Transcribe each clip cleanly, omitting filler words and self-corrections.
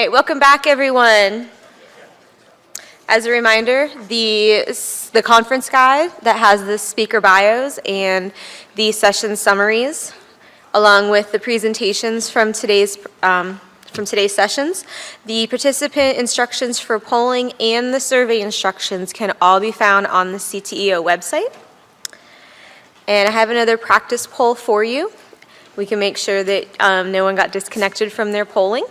right, welcome back, everyone. As a reminder, the conference guide that has the speaker bios and the session summaries, along with the presentations from today's sessions, the participant instructions for polling and the survey instructions can all be found on the CTEO website. And I have another practice poll for you. We can make sure that no one got disconnected from their polling.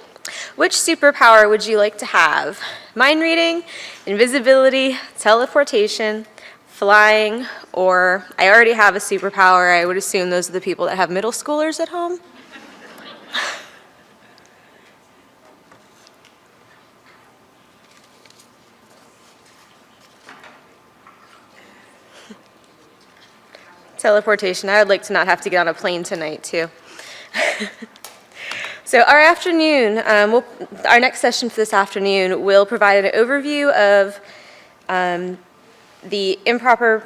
Which superpower would you like to have? Mind reading, invisibility, teleportation, flying, or I already have a superpower. I would assume those are the people that have middle schoolers at home. Teleportation. I would like to not have to get on a plane tonight, too. So our afternoon, our next session for this afternoon will provide an overview of the improper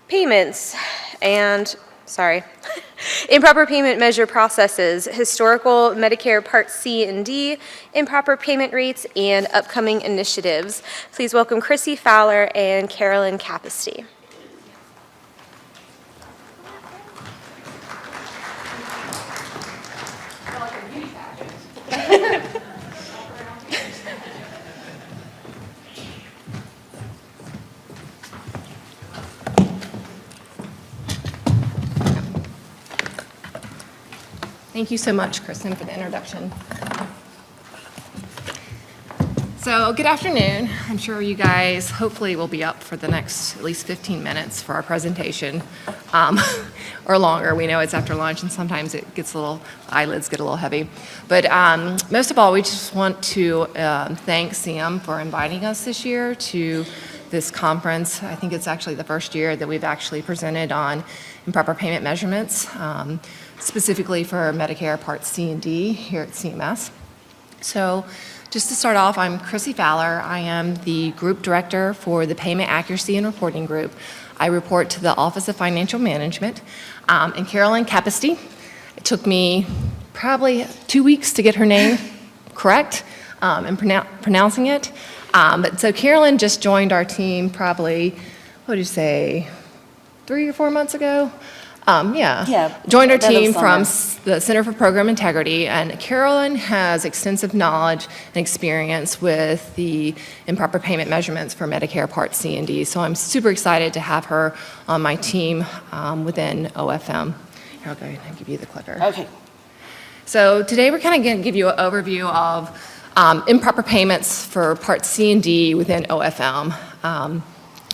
payments and, improper payment measure processes, historical Medicare Part C and D, improper payment rates, and upcoming initiatives. Please welcome Chrissy Fowler and Carolyn Capasty. Thank you so much, Kristen, for the introduction. So, good afternoon. I'm sure you guys hopefully will be up for the next at least 15 minutes for our presentation, or longer. We know it's after lunch, and sometimes it gets eyelids get a little heavy. But most of all, we just want to thank Sam for inviting us this year to this conference. I think it's actually the first year that we've actually presented on improper payment measurements, specifically for Medicare Part C and D here at CMS. So just to start off, I'm Chrissy Fowler. I am the group director for the Payment Accuracy and Reporting Group. I report to the Office of Financial Management. And Carolyn Capasty, it took me probably 2 weeks to get her name correct and pronouncing it. But so Carolyn just joined our team probably, 3 or 4 months ago? Joined our team from the Center for Program Integrity, and Carolyn has extensive knowledge and experience with the improper payment measurements for Medicare Part C and D, so I'm super excited to have her on my team within OFM. Here, I'll go ahead and give you the clicker. Okay. So today we're kind of going to give you an overview of improper payments for Part C and D within OFM.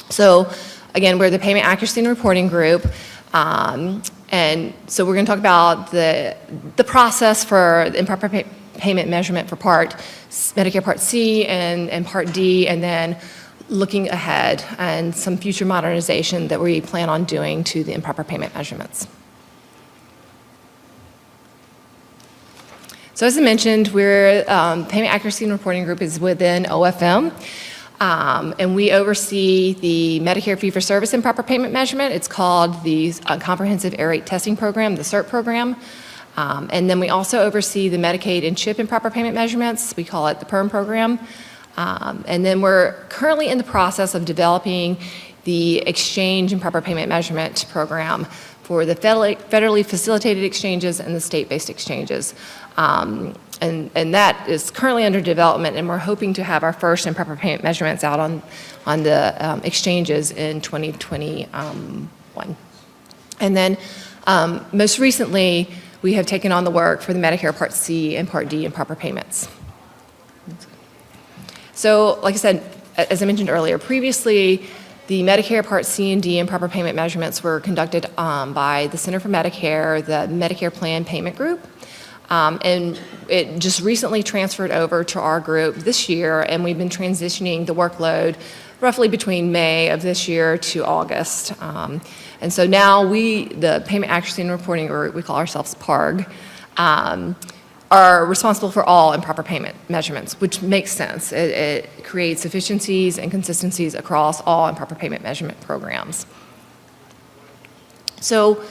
So again, we're the Payment Accuracy and Reporting Group. And so we're going to talk about the process for the improper payment measurement for Medicare Part C and Part D, and then looking ahead and some future modernization that we plan on doing to the improper payment measurements. So as I mentioned, we're Payment Accuracy and Reporting Group is within OFM. And we oversee the Medicare Fee-for-Service Improper Payment Measurement. It's called the Comprehensive Error Rate Testing Program, the CERT program. And then we also oversee the Medicaid and CHIP Improper Payment Measurements. We call it the PERM program. And then we're currently in the process of developing the Exchange Improper Payment Measurement program for the federally facilitated exchanges and the state-based exchanges. And that is currently under development, and we're hoping to have our first improper payment measurements out on the exchanges in 2021. And then most recently, we have taken on the work for the Medicare Part C and Part D improper payments. So like I said, as I mentioned earlier, previously, the Medicare Part C and D improper payment measurements were conducted by the Center for Medicare, the Medicare Plan Payment Group. And it just recently transferred over to our group this year, and we've been transitioning the workload roughly between May of this year to August. And so now the Payment Accuracy and Reporting Group, we call ourselves PARG, are responsible for all improper payment measurements, which makes sense. It creates efficiencies and consistencies across all improper payment measurement programs. So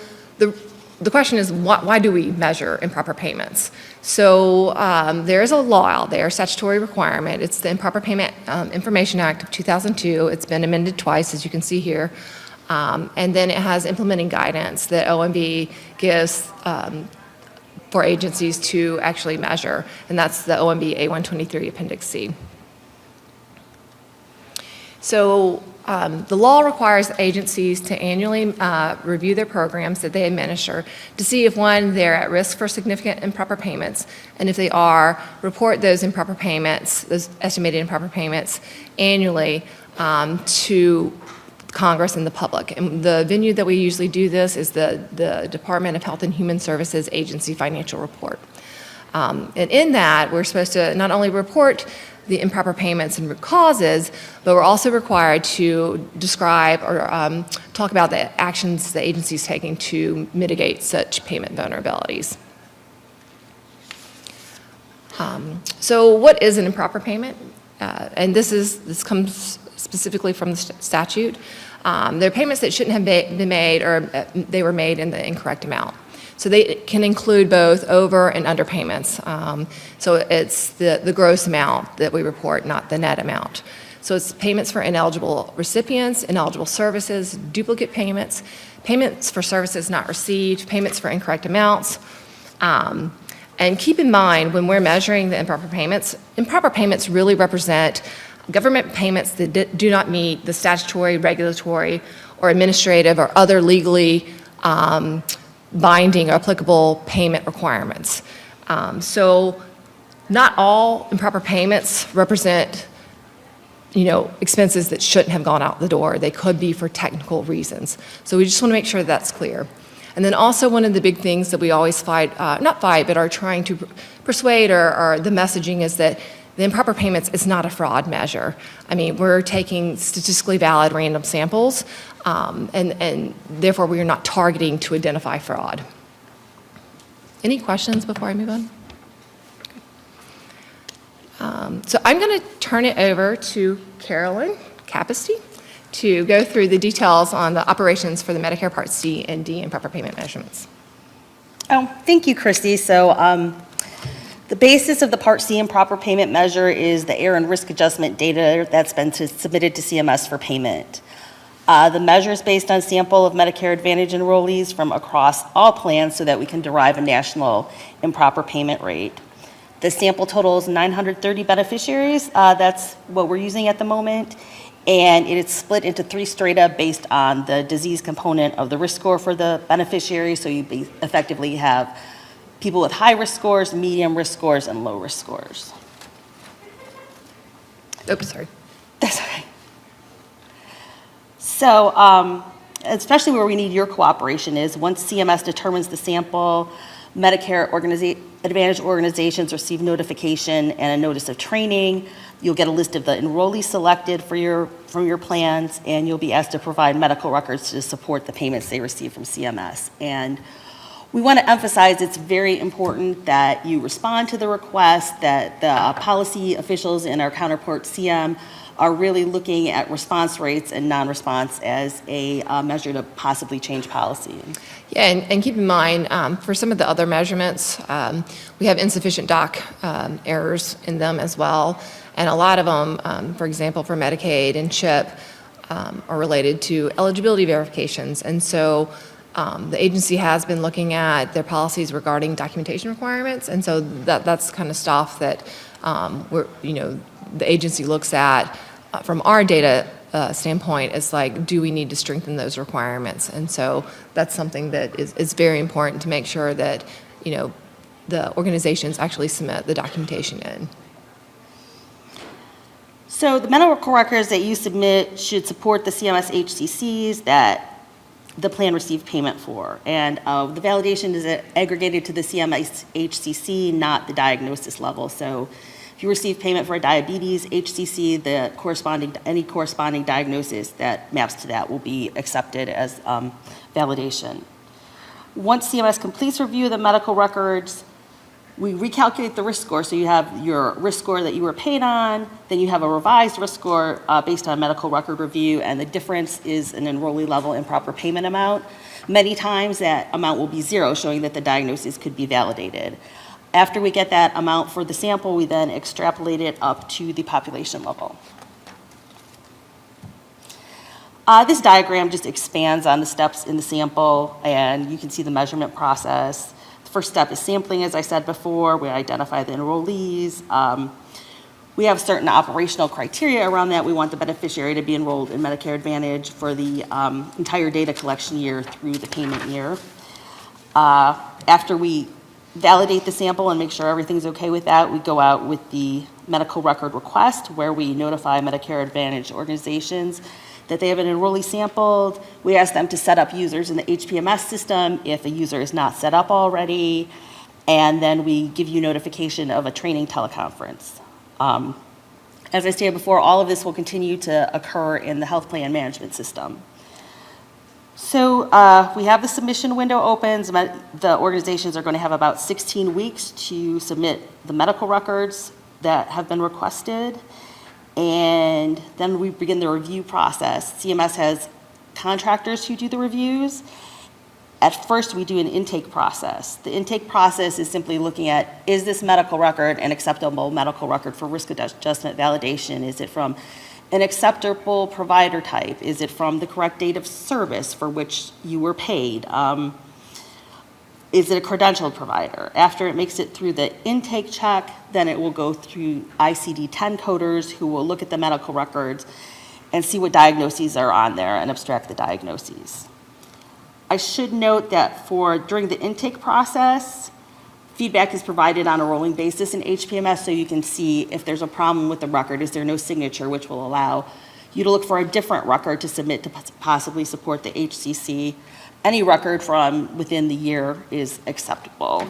the question is, why do we measure improper payments? So there's a law out there, statutory requirement. It's the Improper Payment Information Act of 2002. It's been amended twice, as you can see here. And then it has implementing guidance that OMB gives for agencies to actually measure, and that's the OMB A123 Appendix C. So the law requires agencies to annually review their programs that they administer to see if, one, they're at risk for significant improper payments, and if they are, report those improper payments, those estimated improper payments, annually to Congress and the public. And the venue that we usually do this is the Department of Health and Human Services Agency Financial Report. And in that, we're supposed to not only report the improper payments and root causes, but we're also required to describe or talk about the actions the agency is taking to mitigate such payment vulnerabilities. So what is an improper payment? And this comes specifically from the statute. They're payments that shouldn't have been made, or they were made in the incorrect amount. So they can include both over and under payments. So it's the gross amount that we report, not the net amount. So it's payments for ineligible recipients, ineligible services, duplicate payments, payments for services not received, payments for incorrect amounts. And keep in mind, when we're measuring the improper payments really represent government payments that do not meet the statutory, regulatory, or administrative or other legally binding or applicable payment requirements. So not all improper payments represent, expenses that shouldn't have gone out the door. They could be for technical reasons. So we just want to make sure that's clear. And then also one of the big things that we always but are trying to persuade or the messaging is that the improper payments is not a fraud measure. I mean, we're taking statistically valid random samples, and therefore we are not targeting to identify fraud. Any questions before I move on? So I'm going to turn it over to Carolyn Capasty to go through the details on the operations for the Medicare Part C and D improper payment measurements. Oh, thank you, Christy. So the basis of the Part C improper payment measure is the error and risk adjustment data that's been submitted to CMS for payment. The measure is based on sample of Medicare Advantage enrollees from across all plans so that we can derive a national improper payment rate. The sample total is 930 beneficiaries. That's what we're using at the moment. And it is split into 3 strata based on the disease component of the risk score for the beneficiary. So you effectively have people with high risk scores, medium risk scores, and low risk scores. Oops, sorry. That's okay. So, especially where we need your cooperation is once CMS determines the sample, Medicare Advantage organizations receive notification and a notice of training. You'll get a list of the enrollees selected from your plans, and you'll be asked to provide medical records to support the payments they receive from CMS. And we want to emphasize it's very important that you respond to the request, that the policy officials in our counterpart CM are really looking at response rates and non-response as a measure to possibly change policy. Yeah, and keep in mind, for some of the other measurements, we have insufficient doc errors in them as well. And a lot of them, for example, for Medicaid and CHIP, are related to eligibility verifications. And so the agency has been looking at their policies regarding documentation requirements. And so that's kind of stuff that the agency looks at from our data standpoint. Is like, do we need to strengthen those requirements? And so that's something that is very important to make sure that the organizations actually submit the documentation in. So the medical records that you submit should support the CMS HCCs that the plan received payment for. And the validation is aggregated to the CMS HCC, not the diagnosis level. So if you receive payment for a diabetes HCC, any corresponding diagnosis that maps to that will be accepted as validation. Once CMS completes review of the medical records, we recalculate the risk score. So you have your risk score that you were paid on, then you have a revised risk score based on medical record review, and the difference is an enrollee level improper payment amount. Many times that amount will be 0, showing that the diagnosis could be validated. After we get that amount for the sample, we then extrapolate it up to the population level. This diagram just expands on the steps in the sample, and you can see the measurement process. The first step is sampling, as I said before. We identify the enrollees. We have certain operational criteria around that. We want the beneficiary to be enrolled in Medicare Advantage for the entire data collection year through the payment year. After we validate the sample and make sure everything's okay with that, we go out with the medical record request, where we notify Medicare Advantage organizations that they have an enrollee sampled. We ask them to set up users in the HPMS system if a user is not set up already, and then we give you notification of a training teleconference. As I stated before, all of this will continue to occur in the health plan management system. So we have the submission window opens. The organizations are going to have about 16 weeks to submit the medical records that have been requested. And then we begin the review process. CMS has contractors who do the reviews. At first, we do an intake process. The intake process is simply looking at, is this medical record an acceptable medical record for risk adjustment validation? Is it from an acceptable provider type? Is it from the correct date of service for which you were paid? Is it a credentialed provider? After it makes it through the intake check, then it will go through ICD-10 coders who will look at the medical records and see what diagnoses are on there and abstract the diagnoses. I should note that during the intake process, feedback is provided on a rolling basis in HPMS, so you can see if there's a problem with the record, is there no signature, which will allow you to look for a different record to submit to possibly support the HCC. Any record from within the year is acceptable.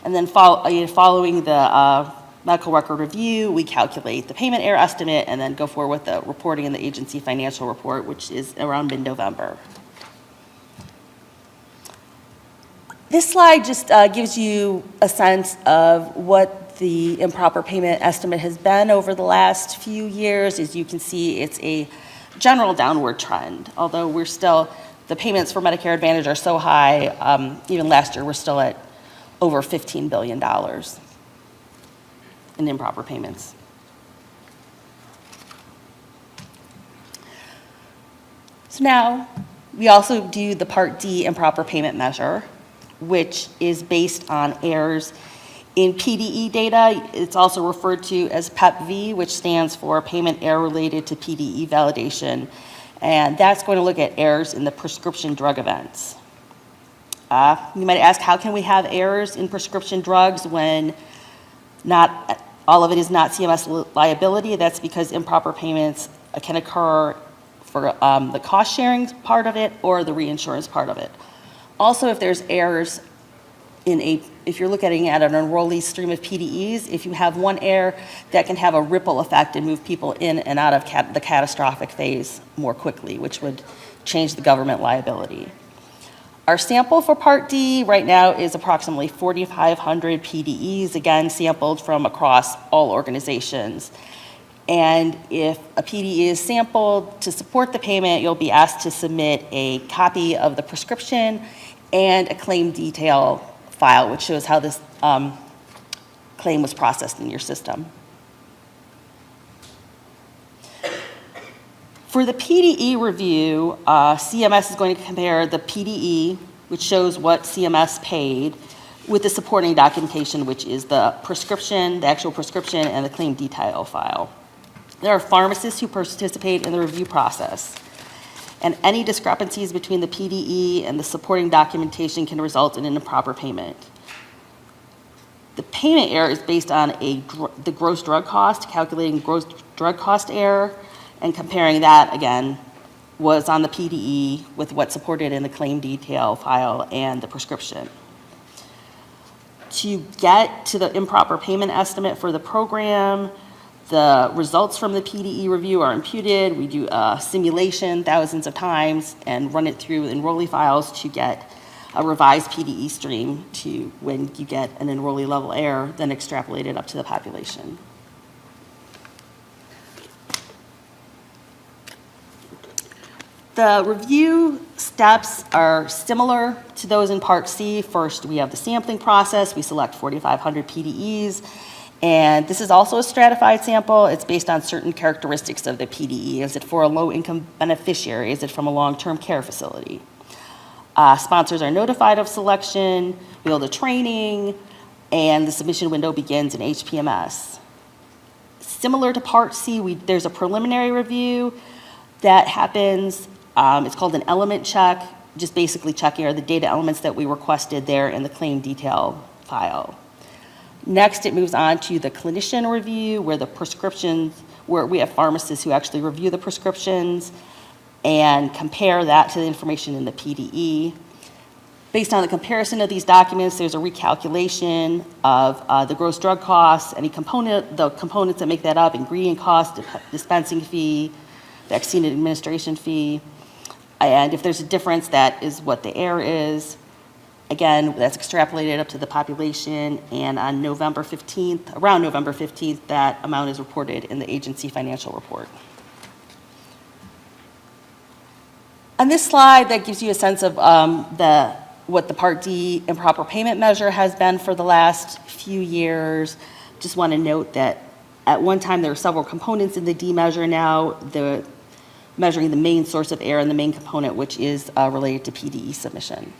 And then following the medical record review, we calculate the payment error estimate and then go forward with the reporting in the agency financial report, which is around mid-November. This slide just gives you a sense of what the improper payment estimate has been over the last few years. As you can see, it's a general downward trend, although the payments for Medicare Advantage are so high, even last year we're still at over $15 billion in improper payments. So now, we also do the Part D improper payment measure, which is based on errors in PDE data. It's also referred to as PEP-V, which stands for Payment Error Related to PDE Validation. And that's going to look at errors in the prescription drug events. You might ask, how can we have errors in prescription drugs when not all of it is not CMS liability? That's because improper payments can occur for the cost sharing part of it or the reinsurance part of it. Also, if there's errors if you're looking at an enrollee stream of PDEs, if you have one error, that can have a ripple effect and move people in and out of the catastrophic phase more quickly, which would change the government liability. Our sample for Part D right now is approximately 4,500 PDEs, again, sampled from across all organizations. And if a PDE is sampled to support the payment, you'll be asked to submit a copy of the prescription and a claim detail file, which shows how this claim was processed in your system. For the PDE review, CMS is going to compare the PDE, which shows what CMS paid, with the supporting documentation, which is the prescription, the actual prescription, and the claim detail file. There are pharmacists who participate in the review process, and any discrepancies between the PDE and the supporting documentation can result in an improper payment. The payment error is based on the gross drug cost, calculating gross drug cost error, and comparing that, again, was on the PDE with what's supported in the claim detail file and the prescription. To get to the improper payment estimate for the program, the results from the PDE review are imputed. We do a simulation thousands of times and run it through enrollee files to get a revised PDE stream to when you get an enrollee level error, then extrapolate it up to the population. The review steps are similar to those in Part C. First, we have the sampling process. We select 4,500 PDEs. And this is also a stratified sample. It's based on certain characteristics of the PDE. Is it for a low-income beneficiary? Is it from a long-term care facility? Sponsors are notified of selection. We hold a training, and the submission window begins in HPMS. Similar to Part C, there's a preliminary review that happens. It's called an element check, just basically checking are the data elements that we requested there in the claim detail file. Next, it moves on to the clinician review, where we have pharmacists who actually review the prescriptions and compare that to the information in the PDE. Based on the comparison of these documents, there's a recalculation of the gross drug costs, the components that make that up, ingredient cost, dispensing fee, vaccine administration fee. And if there's a difference, that is what the error is. Again, that's extrapolated up to the population, and on November 15th, around November 15th, that amount is reported in the agency financial report. On this slide, that gives you a sense of what the Part D improper payment measure has been for the last few years. Just want to note that at one time there were several components in the D measure. Now measuring the main source of error and the main component, which is related to PDE submission.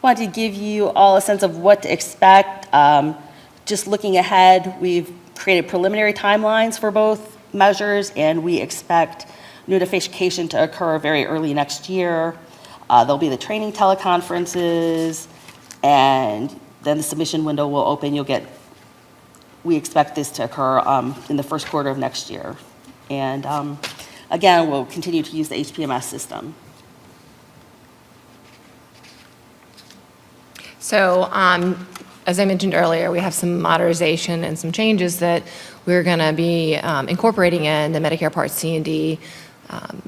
Want to give you all a sense of what to expect. Just looking ahead, we've created preliminary timelines for both measures, and we expect notification to occur very early next year. There'll be the training teleconferences, and then the submission window will open. We expect this to occur in the first quarter of next year. And again, we'll continue to use the HPMS system. So as I mentioned earlier, we have some modernization and some changes that we're going to be incorporating in the Medicare Part C and D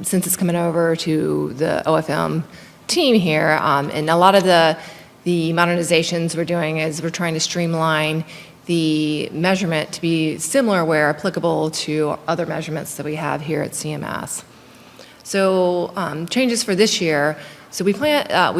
since it's coming over to the OFM team here. And a lot of the modernizations we're doing is we're trying to streamline the measurement to be similar where applicable to other measurements that we have here at CMS. So changes for this year. So we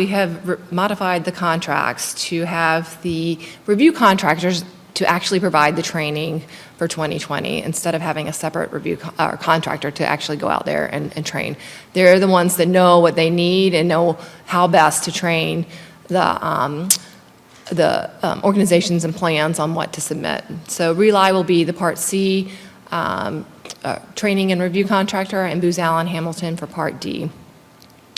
have modified the contracts to have the review contractors to actually provide the training for 2020 instead of having a separate review contractor to actually go out there and train. They're the ones that know what they need and know how best to train the organizations and plans on what to submit. So Rely will be the Part C training and review contractor, and Booz Allen Hamilton for Part D.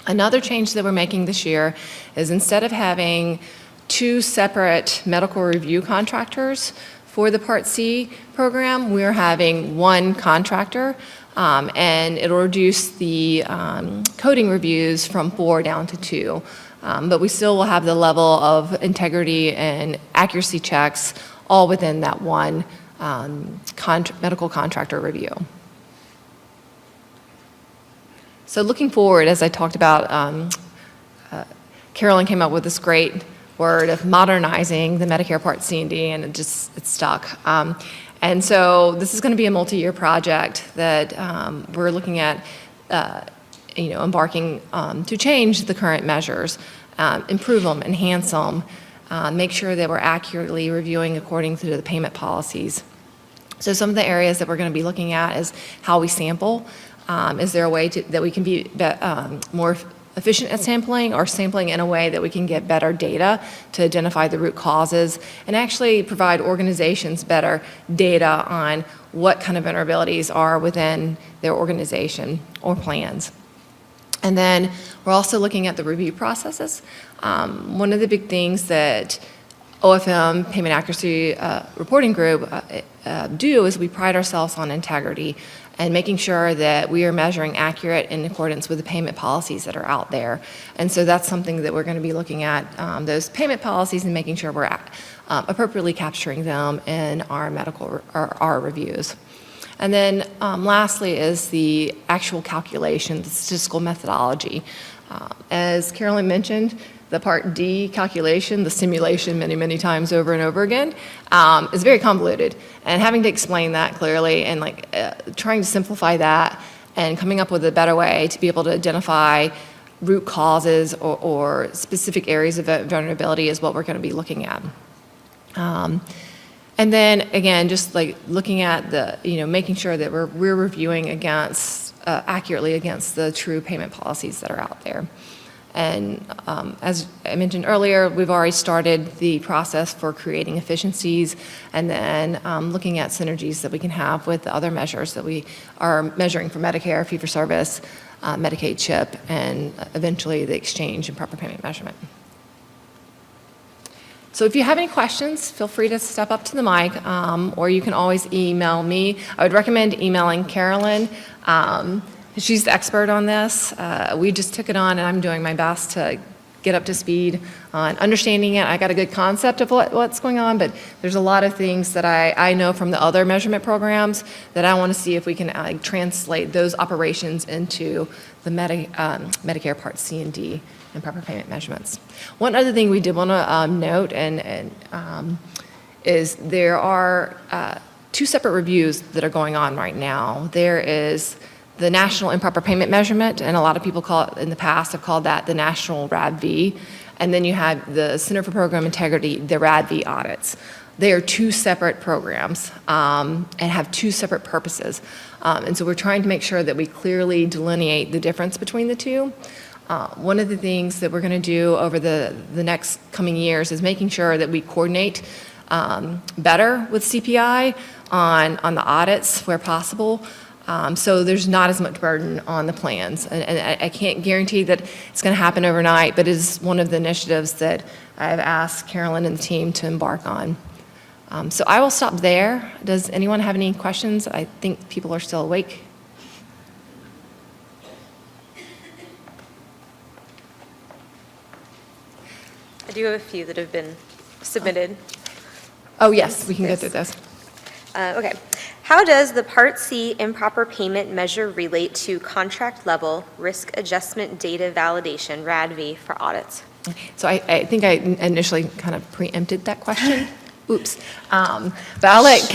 Another change that we're making this year is instead of having two separate medical review contractors for the Part C program, we're having one contractor, and it'll reduce the coding reviews from 4 down to 2. But we still will have the level of integrity and accuracy checks all within that one medical contractor review. So looking forward, as I talked about, Carolyn came up with this great word of modernizing the Medicare Part C and D, and it stuck. And so this is going to be a multi-year project that we're looking at embarking to change the current measures, improve them, enhance them, make sure that we're accurately reviewing according to the payment policies. So some of the areas that we're going to be looking at is how we sample. Is there a way that we can be more efficient at sampling, or sampling in a way that we can get better data to identify the root causes and actually provide organizations better data on what kind of vulnerabilities are within their organization or plans. And then we're also looking at the review processes. One of the big things that OFM, Payment Accuracy Reporting Group, do is we pride ourselves on integrity and making sure that we are measuring accurate in accordance with the payment policies that are out there. And so that's something that we're going to be looking at, those payment policies, and making sure we're appropriately capturing them in our our reviews. And then lastly is the actual calculation, the statistical methodology. As Carolyn mentioned, The Part D calculation, the simulation many, many times over and over again, is very convoluted. And having to explain that clearly and trying to simplify that and coming up with a better way to be able to identify root causes or specific areas of vulnerability is what we're going to be looking at. And then again, just looking at making sure that we're reviewing accurately against the true payment policies that are out there. And as I mentioned earlier, we've already started the process for creating efficiencies and then looking at synergies that we can have with the other measures that we are measuring for Medicare, fee-for-service, Medicaid CHIP, and eventually the exchange and proper payment measurement. So if you have any questions, feel free to step up to the mic, or you can always email me. I would recommend emailing Carolyn. She's the expert on this. We just took it on, and I'm doing my best to get up to speed on understanding it. I got a good concept of what's going on, but there's a lot of things that I know from the other measurement programs that I want to see if we can translate those operations into the Medicare Part C and D and proper payment measurements. One other thing we did want to note is there are two separate reviews that are going on right now. There is the National Improper Payment Measurement, and a lot of people in the past have called that the National RADV, and then you have the Center for Program Integrity, the RADV audits. They are two separate programs and have two separate purposes. And so we're trying to make sure that we clearly delineate the difference between the two. One of the things that we're going to do over the next coming years is making sure that we coordinate better with CPI on the audits where possible. So there's not as much burden on the plans. And I can't guarantee that it's going to happen overnight, but it is one of the initiatives that I've asked Carolyn and the team to embark on. So I will stop there. Does anyone have any questions? I think people are still awake. I do have a few that have been submitted. Oh, yes, we can go through those. Okay. How does the Part C improper payment measure relate to contract level risk adjustment data validation, RADV, for audits? So I think I initially kind of preempted that question. Oops. But I'll let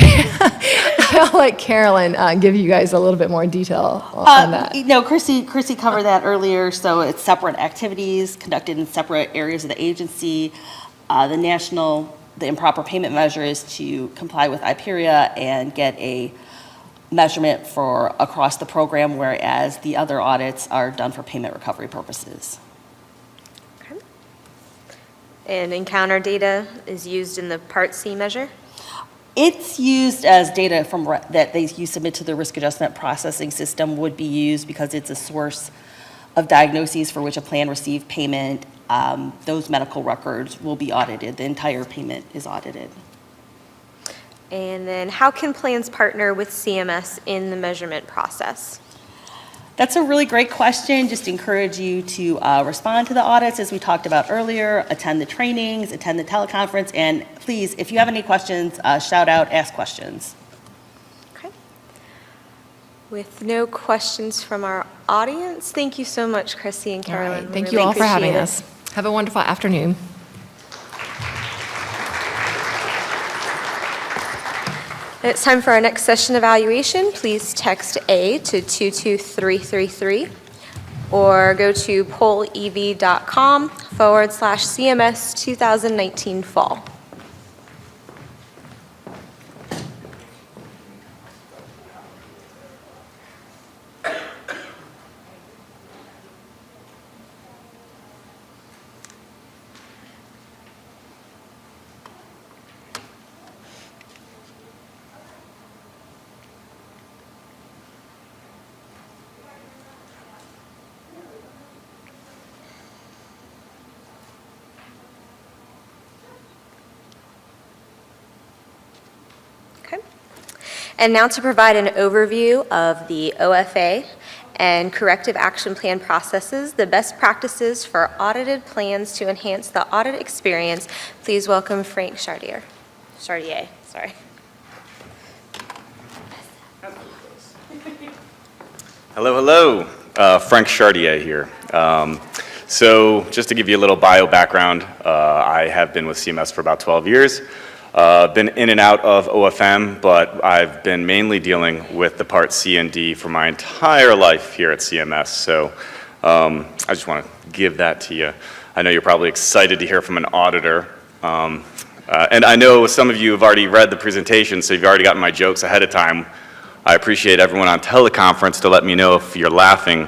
Carolyn give you guys a little bit more detail on that. No, Chrissy covered that earlier. So it's separate activities conducted in separate areas of the agency. The improper payment measure is to comply with IPERIA and get a measurement for across the program, whereas the other audits are done for payment recovery purposes. Okay. And encounter data is used in the Part C measure? It's used as data that you submit to the risk adjustment processing system would be used because it's a source of diagnoses for which a plan received payment. Those medical records will be audited. The entire payment is audited. And then how can plans partner with CMS in the measurement process? That's a really great question. Just encourage you to respond to the audits as we talked about earlier, attend the trainings, attend the teleconference, and please, if you have any questions, shout out, ask questions. Okay. With no questions from our audience, thank you so much, Chrissy and Carolyn. Thank We you really all for having appreciate us. Have a wonderful afternoon. It's time for our next session evaluation. Please text A to 22333 or go to pollev.com/CMS 2019 fall. And now to provide an overview of the OFA and corrective action plan processes, the best practices for audited plans to enhance the audit experience, please welcome Frank Chartier, sorry. Hello. Frank Chartier here. So just to give you a little bio background, I have been with CMS for about 12 years. Been in and out of OFM, but I've been mainly dealing with the Part C and D for my entire life here at CMS. So I just want to give that to you. I know you're probably excited to hear from an auditor. And I know some of you have already read the presentation, so you've already gotten my jokes ahead of time. I appreciate everyone on teleconference to let me know if you're laughing.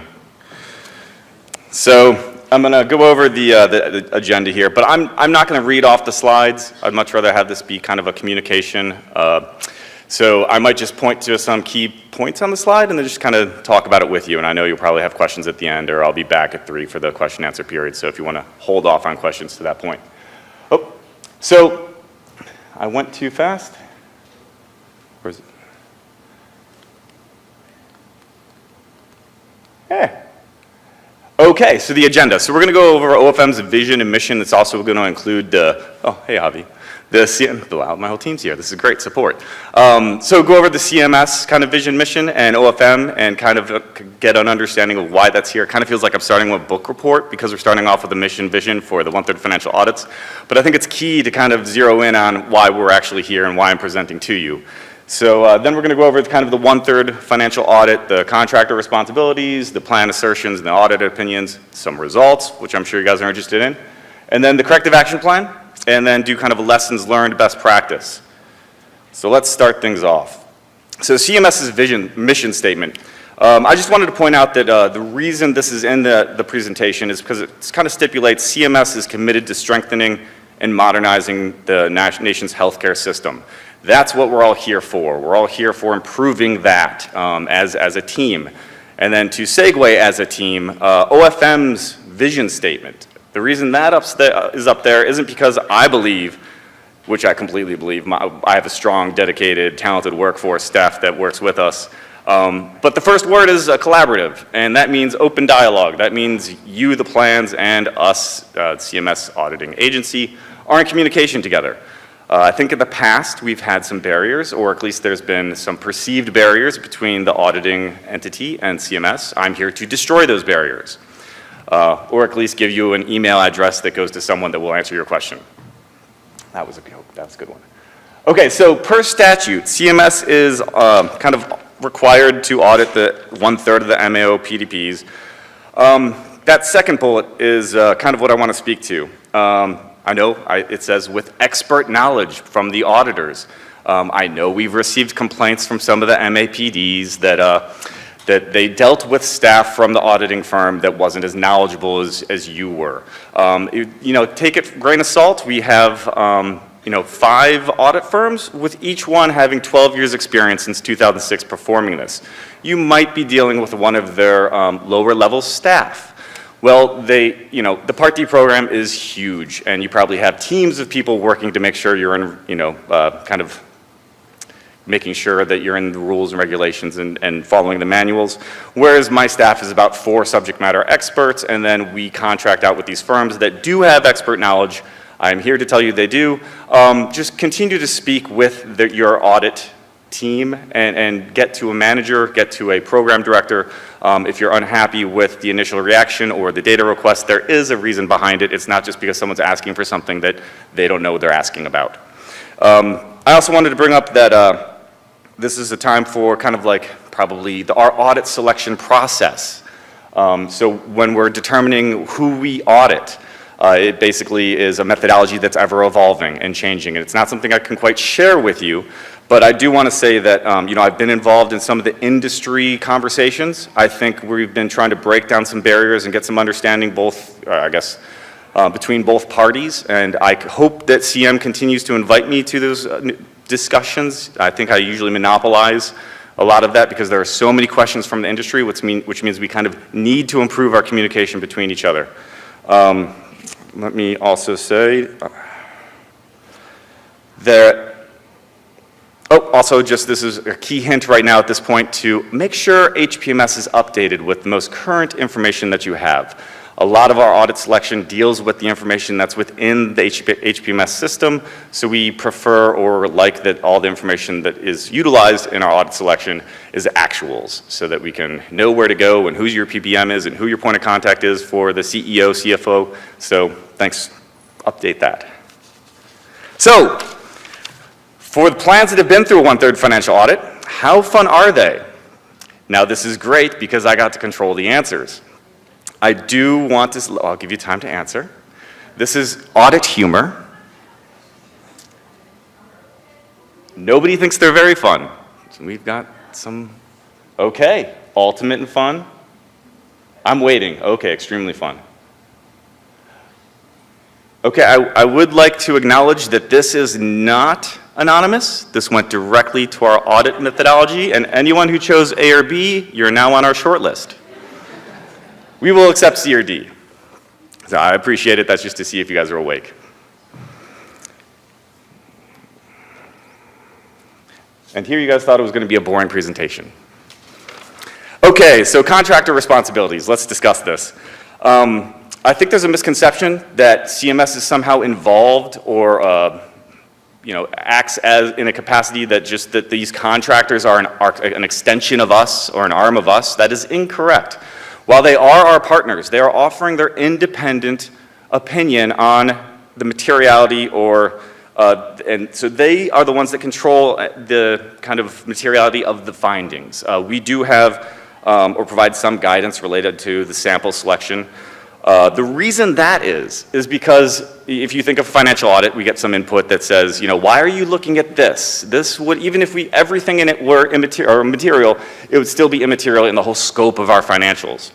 So I'm going to go over the agenda here, but I'm not going to read off the slides. I'd much rather have this be kind of a communication. So I might just point to some key points on the slide and then just kind of talk about it with you. And I know you'll probably have questions at the end, or I'll be back at 3 for the question answer period. So if you want to hold off on questions to that point. Oh, so I went too fast. Where is it? Hey. Okay, so the agenda. So we're going to go over OFM's vision and mission. It's also going to include oh, hey, Javi. Wow, my whole team's here. This is great support. So go over the CMS kind of vision, mission, and OFM, and kind of get an understanding of why that's here. It kind of feels like I'm starting with a book report because we're starting off with the mission vision for the 1/3 financial audits. But I think it's key to kind of zero in on why we're actually here and why I'm presenting to you. So then we're going to go over kind of the 1/3 financial audit, the contractor responsibilities, the plan assertions, and the audit opinions, some results, which I'm sure you guys are interested in, and then the corrective action plan, and then do kind of a lessons learned, best practice. So let's start things off. So CMS's vision, mission statement. I just wanted to point out that the reason this is in the presentation is because it kind of stipulates CMS is committed to strengthening and modernizing the nation's healthcare system. That's what we're all here for. We're all here for improving that as a team. And then to segue as a team, OFM's vision statement. The reason that is up there isn't because I believe, which I completely believe, I have a strong, dedicated, talented workforce staff that works with us. But the first word is collaborative, and that means open dialogue. That means you, the plans, and us, CMS auditing agency, are in communication together. I think in the past we've had some barriers, or at least there's been some perceived barriers between the auditing entity and CMS. I'm here to destroy those barriers, or at least give you an email address that goes to someone that will answer your question. That was a joke. That was a good one. Okay, so per statute, CMS is kind of required to audit the 1/3 of the MAO PDPs. That second bullet is kind of what I want to speak to. I know it says with expert knowledge from the auditors. I know we've received complaints from some of the MAPDs that they dealt with staff from the auditing firm that wasn't as knowledgeable as you were. Take it with a grain of salt. We have 5 audit firms, with each one having 12 years experience since 2006 performing this. You might be dealing with one of their lower level staff. Well, the Part D program is huge, and you probably have teams of people working to make sure you're in, kind of making sure that you're in the rules and regulations and following the manuals. Whereas my staff is about 4 subject matter experts, and then we contract out with these firms that do have expert knowledge. I'm here to tell you they do. Just continue to speak with your audit team and get to a manager, get to a program director. If you're unhappy with the initial reaction or the data request, there is a reason behind it. It's not just because someone's asking for something that they don't know what they're asking about. I also wanted to bring up that this is a time for kind of like probably our audit selection process. So when we're determining who we audit, it basically is a methodology that's ever evolving and changing. And it's not something I can quite share with you, but I do want to say that I've been involved in some of the industry conversations. I think we've been trying to break down some barriers and get some understanding between both parties. And I hope that CM continues to invite me to those discussions. I think I usually monopolize a lot of that because there are so many questions from the industry, which means we kind of need to improve our communication between each other. Let me also say that, this is a key hint right now at this point to make sure HPMS is updated with the most current information that you have. A lot of our audit selection deals with the information that's within the HPMS system, so we prefer or like that all the information that is utilized in our audit selection is actuals, so that we can know where to go and who your PPM is and who your point of contact is for the CEO, CFO. So thanks, update that. So, for the plans that have been through a 1/3 financial audit, how fun are they? Now this is great because I got to control the answers. I do want to, I'll give you time to answer. This is audit humor. Nobody thinks they're very fun. So we've got some, okay, ultimate and fun. I'm waiting, okay, extremely fun. Okay, I would like to acknowledge that this is not anonymous. This went directly to our audit methodology, and anyone who chose A or B, you're now on our short list. We will accept C or D. So I appreciate it. That's just to see if you guys are awake. And here you guys thought it was going to be a boring presentation. Okay, so contractor responsibilities. Let's discuss this. I think there's a misconception that CMS is somehow involved or acts as in a capacity that just that these contractors are an extension of us or an arm of us. That is incorrect. While they are our partners, they are offering their independent opinion on the materiality and so they are the ones that control the kind of materiality of the findings. We do have or provide some guidance related to the sample selection. The reason that is because if you think of financial audit, we get some input that says, why are you looking at this? This would, even if everything in it were material, it would still be immaterial in the whole scope of our financials.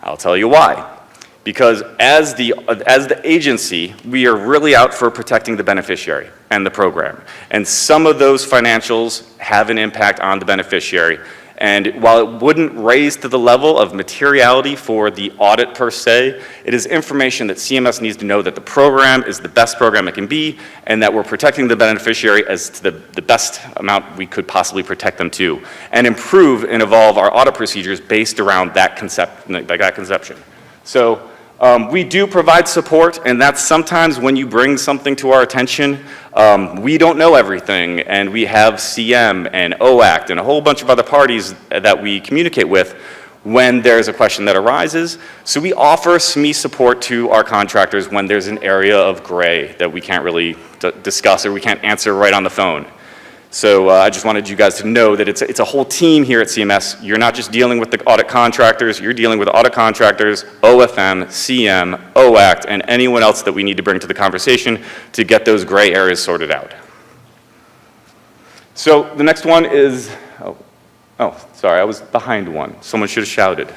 I'll tell you why. Because as the agency, we are really out for protecting the beneficiary and the program. And some of those financials have an impact on the beneficiary. And while it wouldn't raise to the level of materiality for the audit per se, it is information that CMS needs to know that the program is the best program it can be and that we're protecting the beneficiary as to the best amount we could possibly protect them to and improve and evolve our audit procedures based around that conception. So we do provide support, and that's sometimes when you bring something to our attention, we don't know everything, and we have CM and OACT and a whole bunch of other parties that we communicate with when there's a question that arises. So we offer SME support to our contractors when there's an area of gray that we can't really discuss or we can't answer right on the phone. So I just wanted you guys to know that it's a whole team here at CMS. You're not just dealing with the audit contractors, you're dealing with audit contractors, OFM, CM, OACT, and anyone else that we need to bring to the conversation to get those gray areas sorted out. So the next one is, sorry, I was behind one. Someone should have shouted.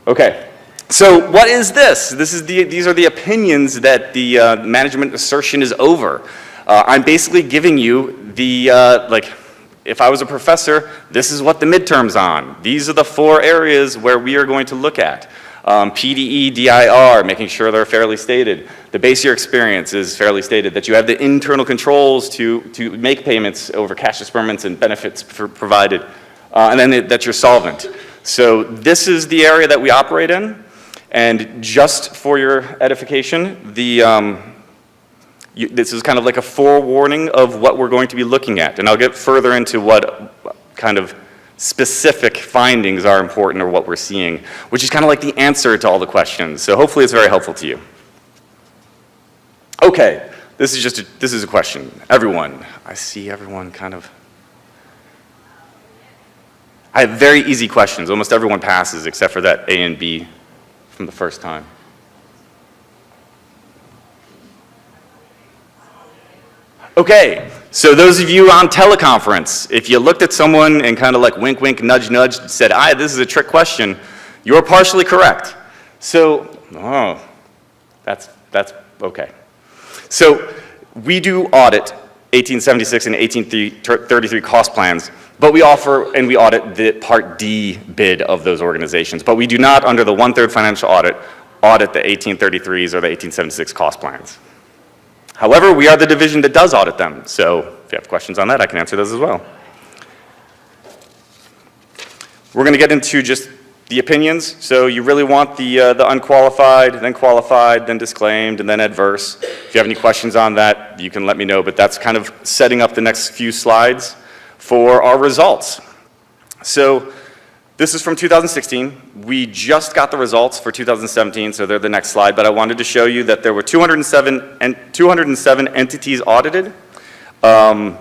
Okay. So what is this? These are the opinions that the management assertion is over. I'm basically giving you the, if I was a professor, this is what the midterm's on. These are the 4 areas where we are going to look at. PDE, DIR, making sure they're fairly stated. The base year experience is fairly stated, that you have the internal controls to make payments over cash disbursements and benefits provided, and then that you're solvent. So this is the area that we operate in, and just for your edification, this is kind of like a forewarning of what we're going to be looking at. And I'll get further into what kind of specific findings are important or what we're seeing, which is kind of like the answer to all the questions. So hopefully it's very helpful to you. Okay, this is a question. Everyone, I see everyone kind of. I have very easy questions. Almost everyone passes except for that A and B from the first time. Okay, so those of you on teleconference, if you looked at someone and kind of like wink, wink, nudge, nudge, said, this is a trick question, you're partially correct. So, that's okay. So, we do audit 1876 and 1833 cost plans, but we offer and we audit the Part D bid of those organizations. But we do not, under the 1/3 financial audit the 1833s or the 1876 cost plans. However, we are the division that does audit them, so if you have questions on that, I can answer those as well. We're going to get into just The opinions, so you really want the unqualified, then qualified, then disclaimed, and then adverse. If you have any questions on that, you can let me know, but that's kind of setting up the next few slides for our results. So this is from 2016. We just got the results for 2017, so they're the next slide, but I wanted to show you that there were 207 entities audited, and